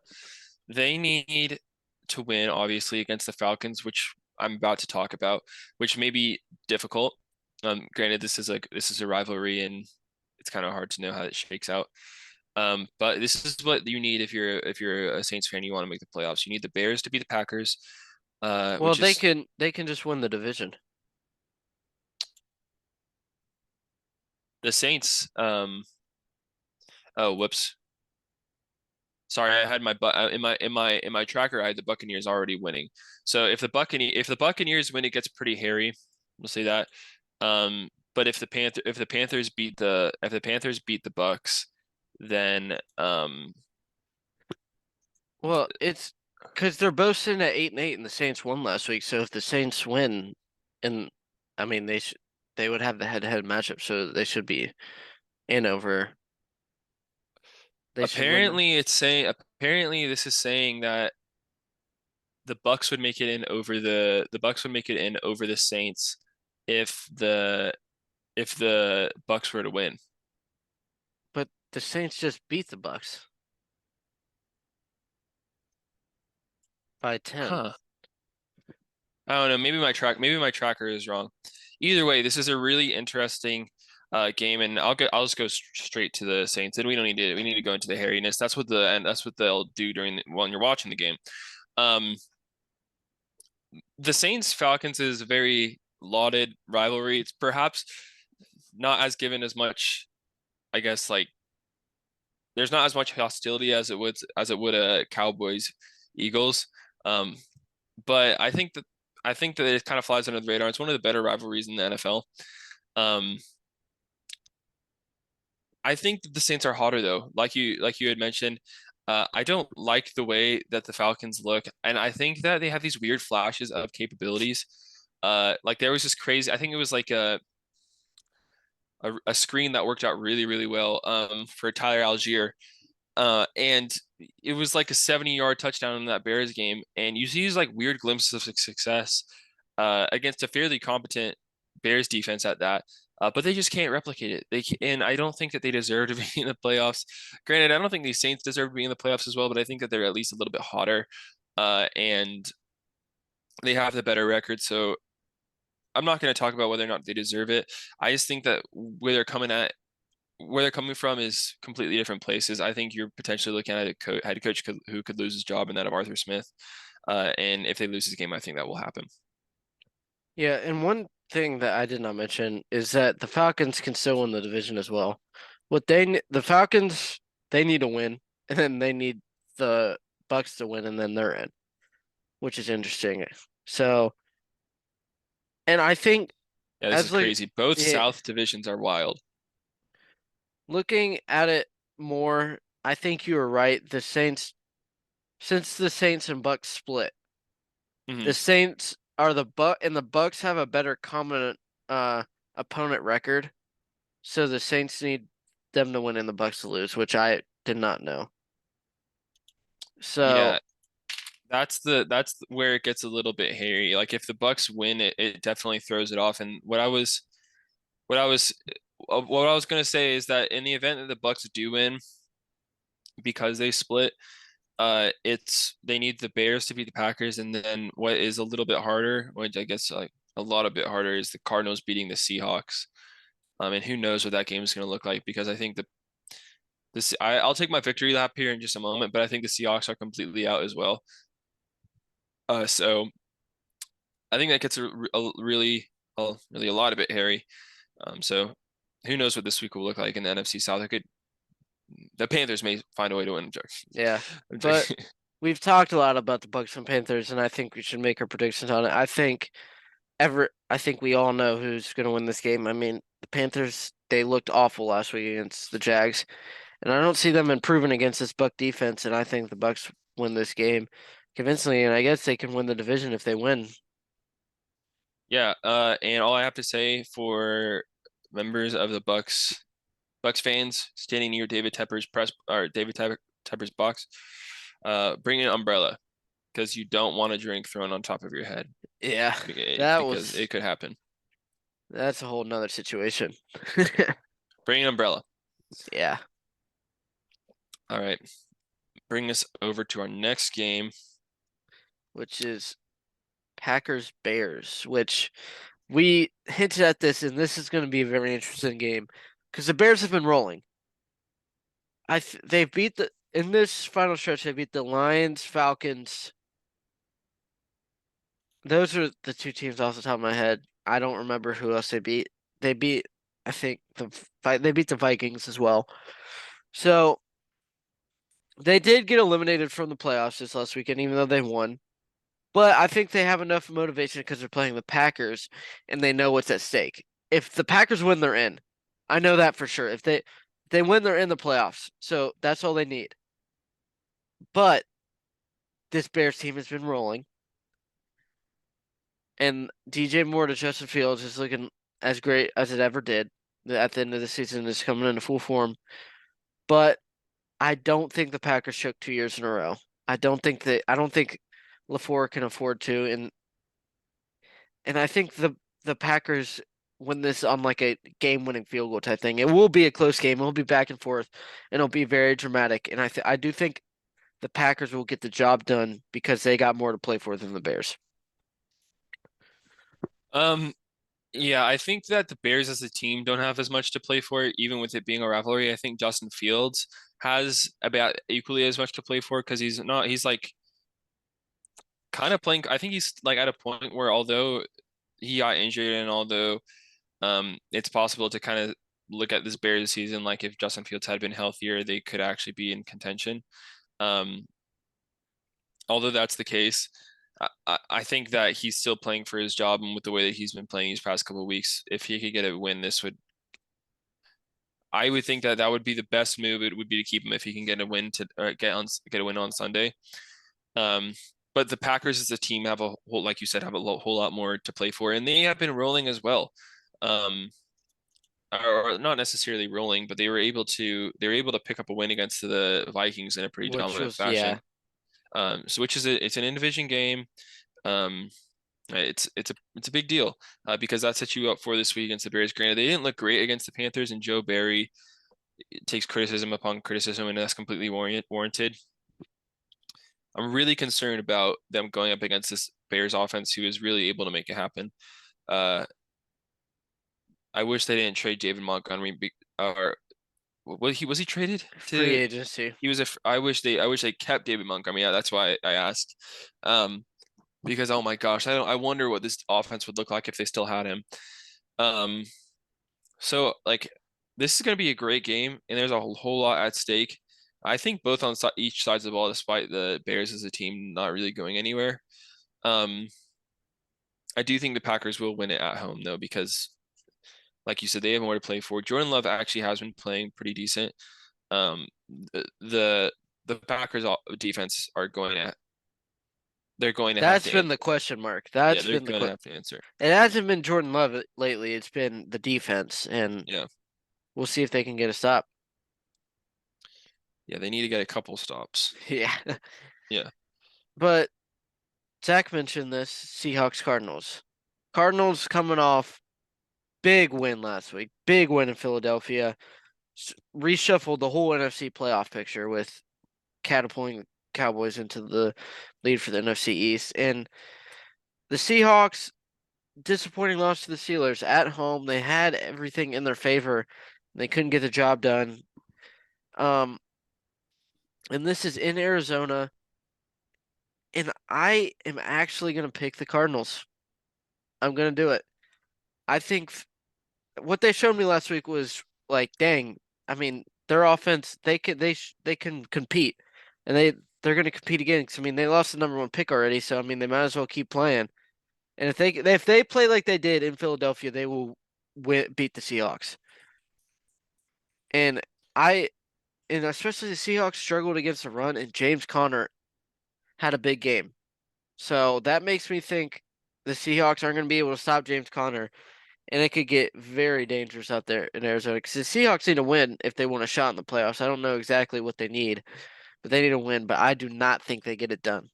They need to win, obviously, against the Falcons, which I'm about to talk about, which may be difficult. Granted, this is a rivalry, and it's kind of hard to know how it shakes out. But this is what you need if you're a Saints fan, you want to make the playoffs. You need the Bears to beat the Packers, Well, which is they can just win the division. the Saints. Oh, whoops. Sorry, I had my but in my tracker, I had the Buccaneers already winning. So if the Buccaneers win, it gets pretty hairy. We'll say that. But if the Panthers beat the Bucks, then Well, it's because they're both sitting at 8-8, and the Saints won last week. So if the Saints win, and I mean they would have the head-to-head matchup, so they should be in over. They should win. apparently this is saying that the Bucks would make it in over the Bucks would make it in over the Saints if the Bucks were to win. But the Saints just beat the Bucks by 10. Huh. I don't know. Maybe my tracker is wrong. Either way, this is a really interesting game, and I'll just go straight to the Saints. And we need to go into the hairiness. That's what they'll do when you're watching the game. Um, the Saints Falcons is a very lauded rivalry. It's perhaps not as given as much, I guess, like there's not as much hostility as it would a Cowboys Eagles. Um, but I think that it kind of flies under the radar. It's one of the better rivalries in the NFL. Um, I think that the Saints are hotter though. Like you had mentioned, I don't like the way that the Falcons look, and I think that they have these weird flashes of capabilities. Like there was this crazy. I think it was like a screen that worked out really well for Tyler Algier. And it was like a 70-yard touchdown in that Bears game, and you see these like weird glimpses of success against a fairly competent Bears defense at that. But they just can't replicate it. And I don't think that they deserve to be in the playoffs. Granted, I don't think these Saints deserve to be in the playoffs as well, but I think that they're at least a little bit hotter, and they have the better record. So I'm not going to talk about whether or not they deserve it. I just think that where they're coming from is completely different places. I think you're potentially looking at a head coach who could lose his job in that of Arthur Smith. And if they lose his game, I think that will happen. Yeah, and one thing that I did not mention is that the Falcons can still win the division as well. The Falcons, they need to win, and then they need the Bucks to win, and then they're in, which is interesting. So, and I think Yeah, this is as like crazy. Both yeah, South divisions are wild. looking at it more, I think you were right. The Saints, since the Saints and Bucks split, Hmm. the Saints are and the Bucks have a better common uh opponent record. So the Saints need them to win and the Bucks to lose, which I did not know. So Yeah, that's where it gets a little bit hairy. Like if the Bucks win, it definitely throws it off. And what I was what I was gonna say is that in the event that the Bucks do win because they split, it's they need the Bears to beat the Packers, and then what is a little bit harder, which I guess like a lot a bit harder, is the Cardinals beating the Seahawks. And who knows what that game is going to look like because I think I'll take my victory lap here in just a moment, but I think the Seahawks are completely out as well. So I think that gets really a lot of bit hairy. So who knows what this week will look like in the NFC South? The Panthers may find a way to win. yeah, I'm but joking. we've talked a lot about the Bucks and Panthers, and I think we should make our predictions on it. I think we all know who's going to win this game. I mean, the Panthers, they looked awful last week against the Jags, and I don't see them improving against this Buck defense, and I think the Bucks win this game convincingly, and I guess they can win the division if they win. Yeah, and all I have to say for members of the Bucks fans standing near David Tepper's box, bring an umbrella because you don't want a drink thrown on top of your head Yeah, that because was it could happen. that's a whole nother situation. Bring an umbrella. Yeah, All right, bring us over to our next game. which is Packers Bears, which we hinted at this, and this is going to be a very interesting game because the Bears have been rolling. They've beat the in this final stretch. They beat the Lions, Falcons. Those are the two teams off the top of my head. I don't remember who else they beat. They beat, I think they beat the Vikings as well. So they did get eliminated from the playoffs this last weekend, even though they won. But I think they have enough motivation because they're playing the Packers and they know what's at stake. If the Packers win, they're in. I know that for sure. If they win, they're in the playoffs. So that's all they need. But this Bears team has been rolling, and DJ Moore to Justin Fields is looking as great as it ever did. At the end of the season, is coming into full form. But I don't think the Packers choke 2 years in a row. I don't think LaFleur can afford to, and I think the Packers win this on like a game-winning field goal type thing. It will be a close game. It'll be back and forth, and it'll be very dramatic. And I do think the Packers will get the job done because they got more to play for than the Bears. Um, yeah, I think that the Bears as a team don't have as much to play for, even with it being a rivalry. I think Justin Fields has about equally as much to play for because he's like kind of playing. I think he's like at a point where although he got injured and although it's possible to kind of look at this Bears season like if Justin Fields had been healthier, they could actually be in contention. Um, although that's the case, I think that he's still playing for his job, and with the way that he's been playing these past couple of weeks, if he could get a win, I would think that that would be the best move. It would be to keep him if he can get a win to get a win on Sunday. Um, but the Packers as a team have a whole, like you said, have a whole lot more to play for, and they have been rolling as well. Um, or not necessarily rolling, but they were able to pick up a win against the Vikings in a pretty Which dominant was, yeah, fashion. So which is it's an in division game. Um, it's a big deal because that sets you up for this week against the Bears. Granted, they didn't look great against the Panthers, and Joe Barry takes criticism upon criticism, and that's completely warranted. I'm really concerned about them going up against this Bears offense, who is really able to make it happen. Uh, I wish they didn't trade David Montgomery, or was he traded free to? agency. He was a. I wish they kept David Montgomery. Yeah, that's why I asked. Um, because oh my gosh, I wonder what this offense would look like if they still had him. Um, so like this is going to be a great game, and there's a whole lot at stake. I think both on each sides of the ball, despite the Bears as a team not really going anywhere. Um, I do think the Packers will win it at home though, because like you said, they have more to play for. Jordan Love actually has been playing pretty decent. Um, the Packers defense are going to they're going to have That's to been answer. the question mark. Yeah, That's they're been the going to question. have to answer. It hasn't been Jordan Love lately. It's been the defense, and Yeah, we'll see if they can get a stop. yeah, they need to get a couple stops. Yeah. Yeah, But Zach mentioned this Seahawks Cardinals. Cardinals coming off big win last week, big win in Philadelphia. Reshuffled the whole NFC playoff picture with catapulting Cowboys into the lead for the NFC East. And the Seahawks, disappointing loss to the Steelers at home. They had everything in their favor. They couldn't get the job done. Um, and this is in Arizona. And I am actually going to pick the Cardinals. I'm going to do it. I think what they showed me last week was like, dang. I mean, their offense, they can compete, and they're going to compete again. 'Cause, I mean, they lost the number one pick already, so I mean, they might as well keep playing. And if they play like they did in Philadelphia, they will beat the Seahawks. And I and especially the Seahawks struggled against the run, and James Conner had a big game. So that makes me think the Seahawks aren't going to be able to stop James Conner, and it could get very dangerous out there in Arizona because the Seahawks need to win if they want a shot in the playoffs. I don't know exactly what they need, but they need to win. But I do not think they get it done.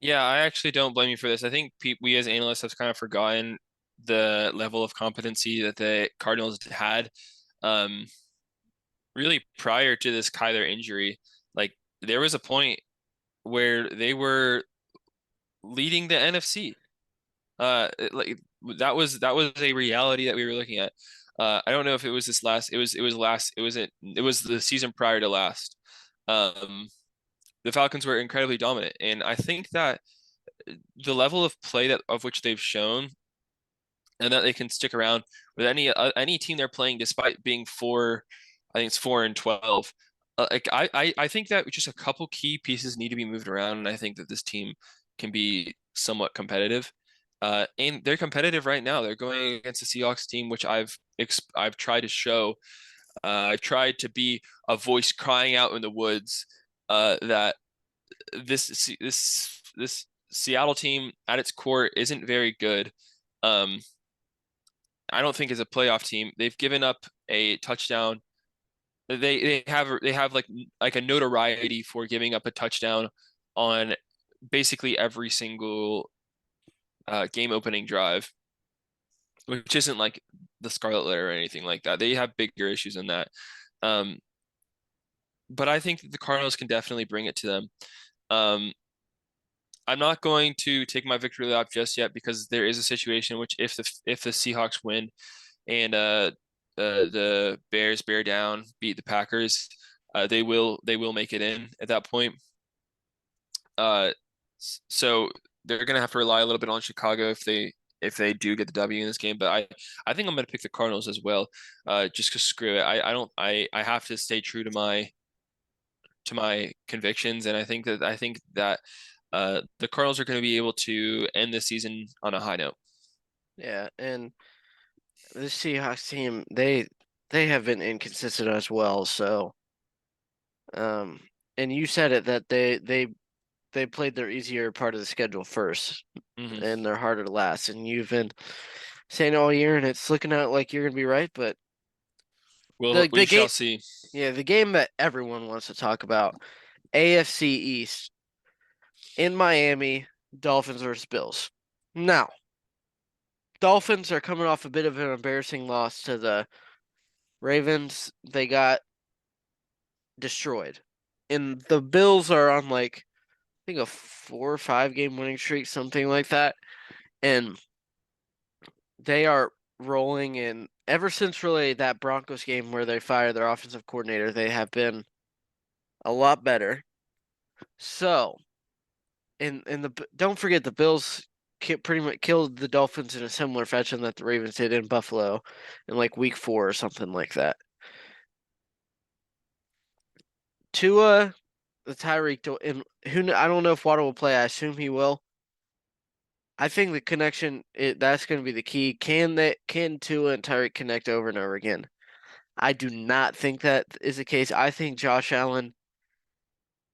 yeah, I actually don't blame you for this. I think we as analysts have kind of forgotten the level of competency that the Cardinals had. Um, really prior to this Kyler injury, like there was a point where they were leading the NFC. Like that was a reality that we were looking at. I don't know if it was this last. It was the season prior to last. Um, the Falcons were incredibly dominant, and I think that the level of play that of which they've shown, and that they can stick around with any team they're playing, despite being four. I think it's 4-12. Like I think that just a couple key pieces need to be moved around, and I think that this team can be somewhat competitive. And they're competitive right now. They're going against the Seahawks team, which I've tried to show. I've tried to be a voice crying out in the woods that this Seattle team at its core isn't very good. Um, I don't think as a playoff team. They've given up a touchdown. They have like a notoriety for giving up a touchdown on basically every single game opening drive, which isn't like the Scarlet Letter or anything like that. They have bigger issues than that. Um, but I think that the Cardinals can definitely bring it to them. Um, I'm not going to take my victory lap just yet because there is a situation in which if the Seahawks win and the Bears bear down, beat the Packers, they will make it in at that point. Uh, so they're gonna have to rely a little bit on Chicago if they do get the W in this game. But I think I'm gonna pick the Cardinals as well. Just cause screw it. I don't I have to stay true to my convictions, and I think that the Cardinals are going to be able to end the season on a high note. Yeah, and the Seahawks team, they have been inconsistent as well. So, um, and you said it that they played their easier part of the schedule first, Hmm. and they're harder to last. And you've been saying it all year, and it's looking out like you're gonna be right. But We the shall game, see. yeah, the game that everyone wants to talk about, AFC East in Miami, Dolphins versus Bills. Now, Dolphins are coming off a bit of an embarrassing loss to the Ravens. They got destroyed. And the Bills are on like I think a 4 or 5 game winning streak, something like that. And they are rolling in ever since really that Broncos game where they fired their offensive coordinator, they have been a lot better. So don't forget the Bills pretty much killed the Dolphins in a similar fashion that the Ravens did in Buffalo in like week 4 or something like that. Tua, the and I don't know if Waddle will play. I assume he will. I think the connection that's going to be the key. Can Tua and Tyreek connect over and over again? I do not think that is the case. I think Josh Allen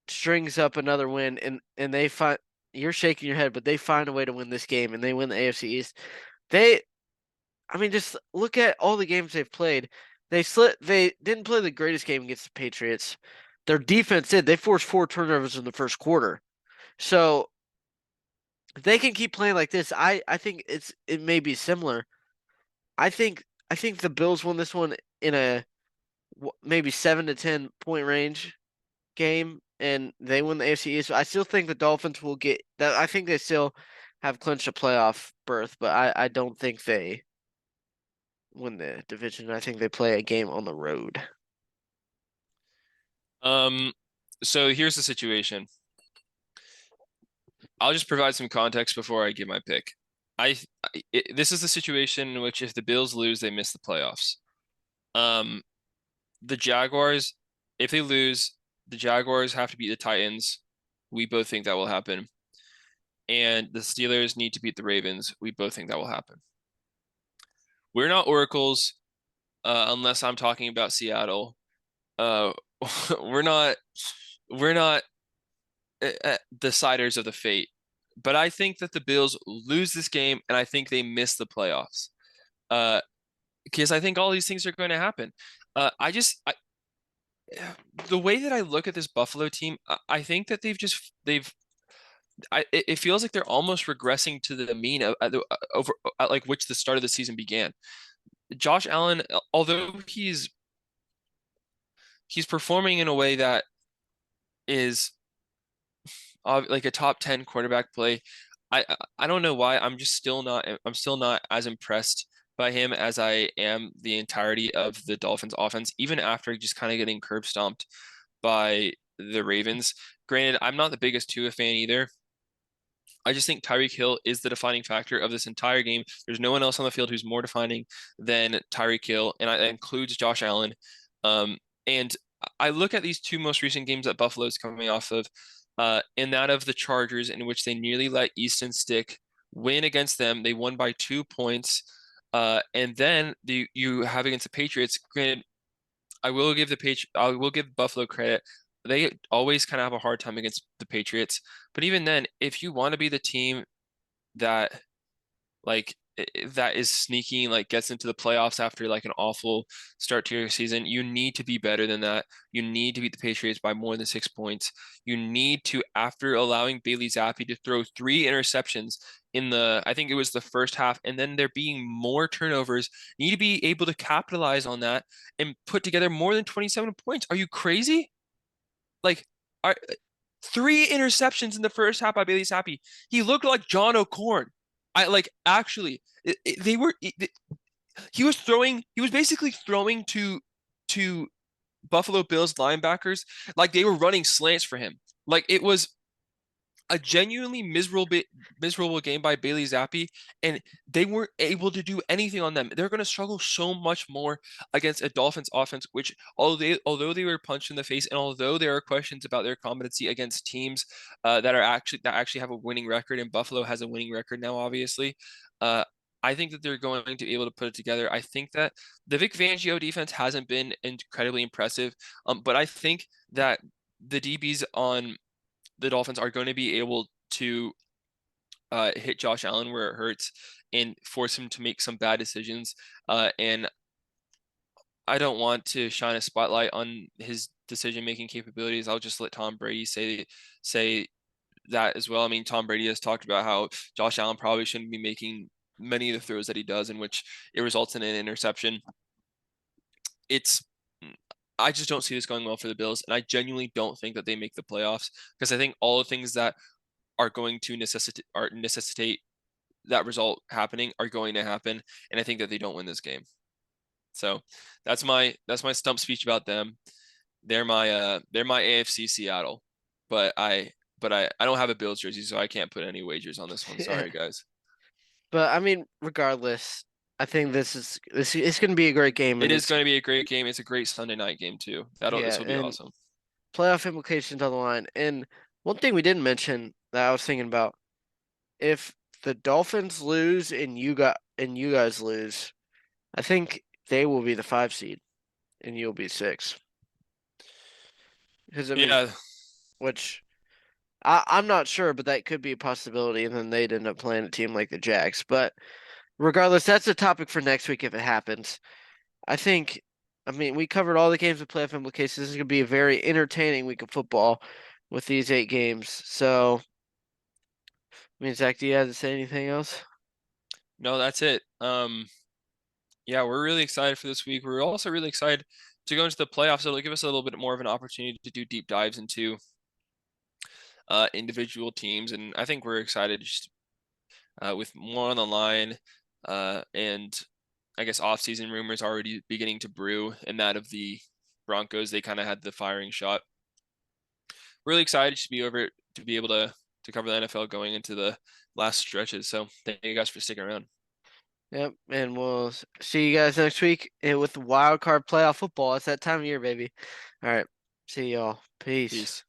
strings up another win and they find you're shaking your head, but they find a way to win this game and they win the AFC East. They I mean just look at all the games they've played. They didn't play the greatest game against the Patriots. Their defense did. They forced 4 turnovers in the first quarter. So if they can keep playing like this, I think it may be similar. I think the Bills won this one in a maybe 7 to 10 point range game, and they win the AFC East. I still think the Dolphins will get that. I think they still have clinched a playoff berth, but I don't think they win the division. I think they play a game on the road. Um, so here's the situation. I'll just provide some context before I give my pick. This is the situation in which if the Bills lose, they miss the playoffs. Um, the Jaguars, if they lose, the Jaguars have to beat the Titans. We both think that will happen. And the Steelers need to beat the Ravens. We both think that will happen. We're not oracles, unless I'm talking about Seattle. Uh, we're not deciders of the fate. But I think that the Bills lose this game, and I think they miss the playoffs. Uh, because I think all these things are going to happen. I the way that I look at this Buffalo team, I think that it feels like they're almost regressing to the mean over at like which the start of the season began. Josh Allen, although he's performing in a way that is like a top 10 quarterback play. I don't know why. I'm still not as impressed by him as I am the entirety of the Dolphins offense, even after just kind of getting curb stomped by the Ravens. Granted, I'm not the biggest Tua fan either. I just think Tyreek Hill is the defining factor of this entire game. There's no one else on the field who's more defining than Tyreek Hill, and that includes Josh Allen. And I look at these two most recent games that Buffalo's coming off of, and that of the Chargers, in which they nearly let Easton Stick win against them. They won by 2 points. And then you have against the Patriots. Granted, I will give Buffalo credit. They always kind of have a hard time against the Patriots. But even then, if you want to be the team that like that is sneaking, like gets into the playoffs after like an awful start to your season, you need to be better than that. You need to beat the Patriots by more than 6 points. You need to, after allowing Bailey Zappi to throw 3 interceptions in I think it was the first half, and then there being more turnovers, you need to be able to capitalize on that and put together more than 27 points. Are you crazy? Like, are 3 interceptions in the first half by Bailey Zappi. He looked like John O'Corn. I like actually they were he was throwing he was basically throwing to Buffalo Bills linebackers like they were running slants for him. Like it was a genuinely miserable game by Bailey Zappi, and they weren't able to do anything on them. They're going to struggle so much more against a Dolphins offense, which although they were punched in the face, and although there are questions about their competency against teams that actually have a winning record, and Buffalo has a winning record now, obviously. I think that they're going to be able to put it together. I think that the Vic Fangio defense hasn't been incredibly impressive, but I think that the DBs on the Dolphins are going to be able to hit Josh Allen where it hurts and force him to make some bad decisions. And I don't want to shine a spotlight on his decision-making capabilities. I'll just let Tom Brady say that as well. I mean, Tom Brady has talked about how Josh Allen probably shouldn't be making many of the throws that he does, in which it results in an interception. It's I just don't see this going well for the Bills, and I genuinely don't think that they make the playoffs because I think all the things that are going to necessitate that result happening are going to happen, and I think that they don't win this game. So that's my stump speech about them. They're my AFC Seattle, but but I don't have a Bills jersey, so I can't put any wagers on this one. Sorry, guys. But I mean, regardless, I think this it's going to be a great game, It and is it's going to be a great game. It's a great Sunday night game too. yeah, This will be and awesome. playoff implications on the line. And one thing we didn't mention that I was thinking about, if the Dolphins lose and you guys lose, I think they will be the 5 seed and you'll be 6. Because I mean, Yeah, which I'm not sure, but that could be a possibility, and then they'd end up playing a team like the Jags. But regardless, that's a topic for next week if it happens. I think, I mean, we covered all the games with playoff implications. This is going to be a very entertaining week of football with these 8 games. So, I mean, Zach, do you have to say anything else? no, that's it. Yeah, we're really excited for this week. We're also really excited to go into the playoffs. It'll give us a little bit more of an opportunity to do deep dives into individual teams, and I think we're excited just with more on the line, and I guess off-season rumors already beginning to brew, and that of the Broncos, they kind of had the firing shot. Really excited to be over to be able to cover the NFL going into the last stretches. So thank you guys for sticking around. Yep, and we'll see you guys next week with the wild card playoff football. It's that time of year, baby. All right, see y'all. Peace. Peace.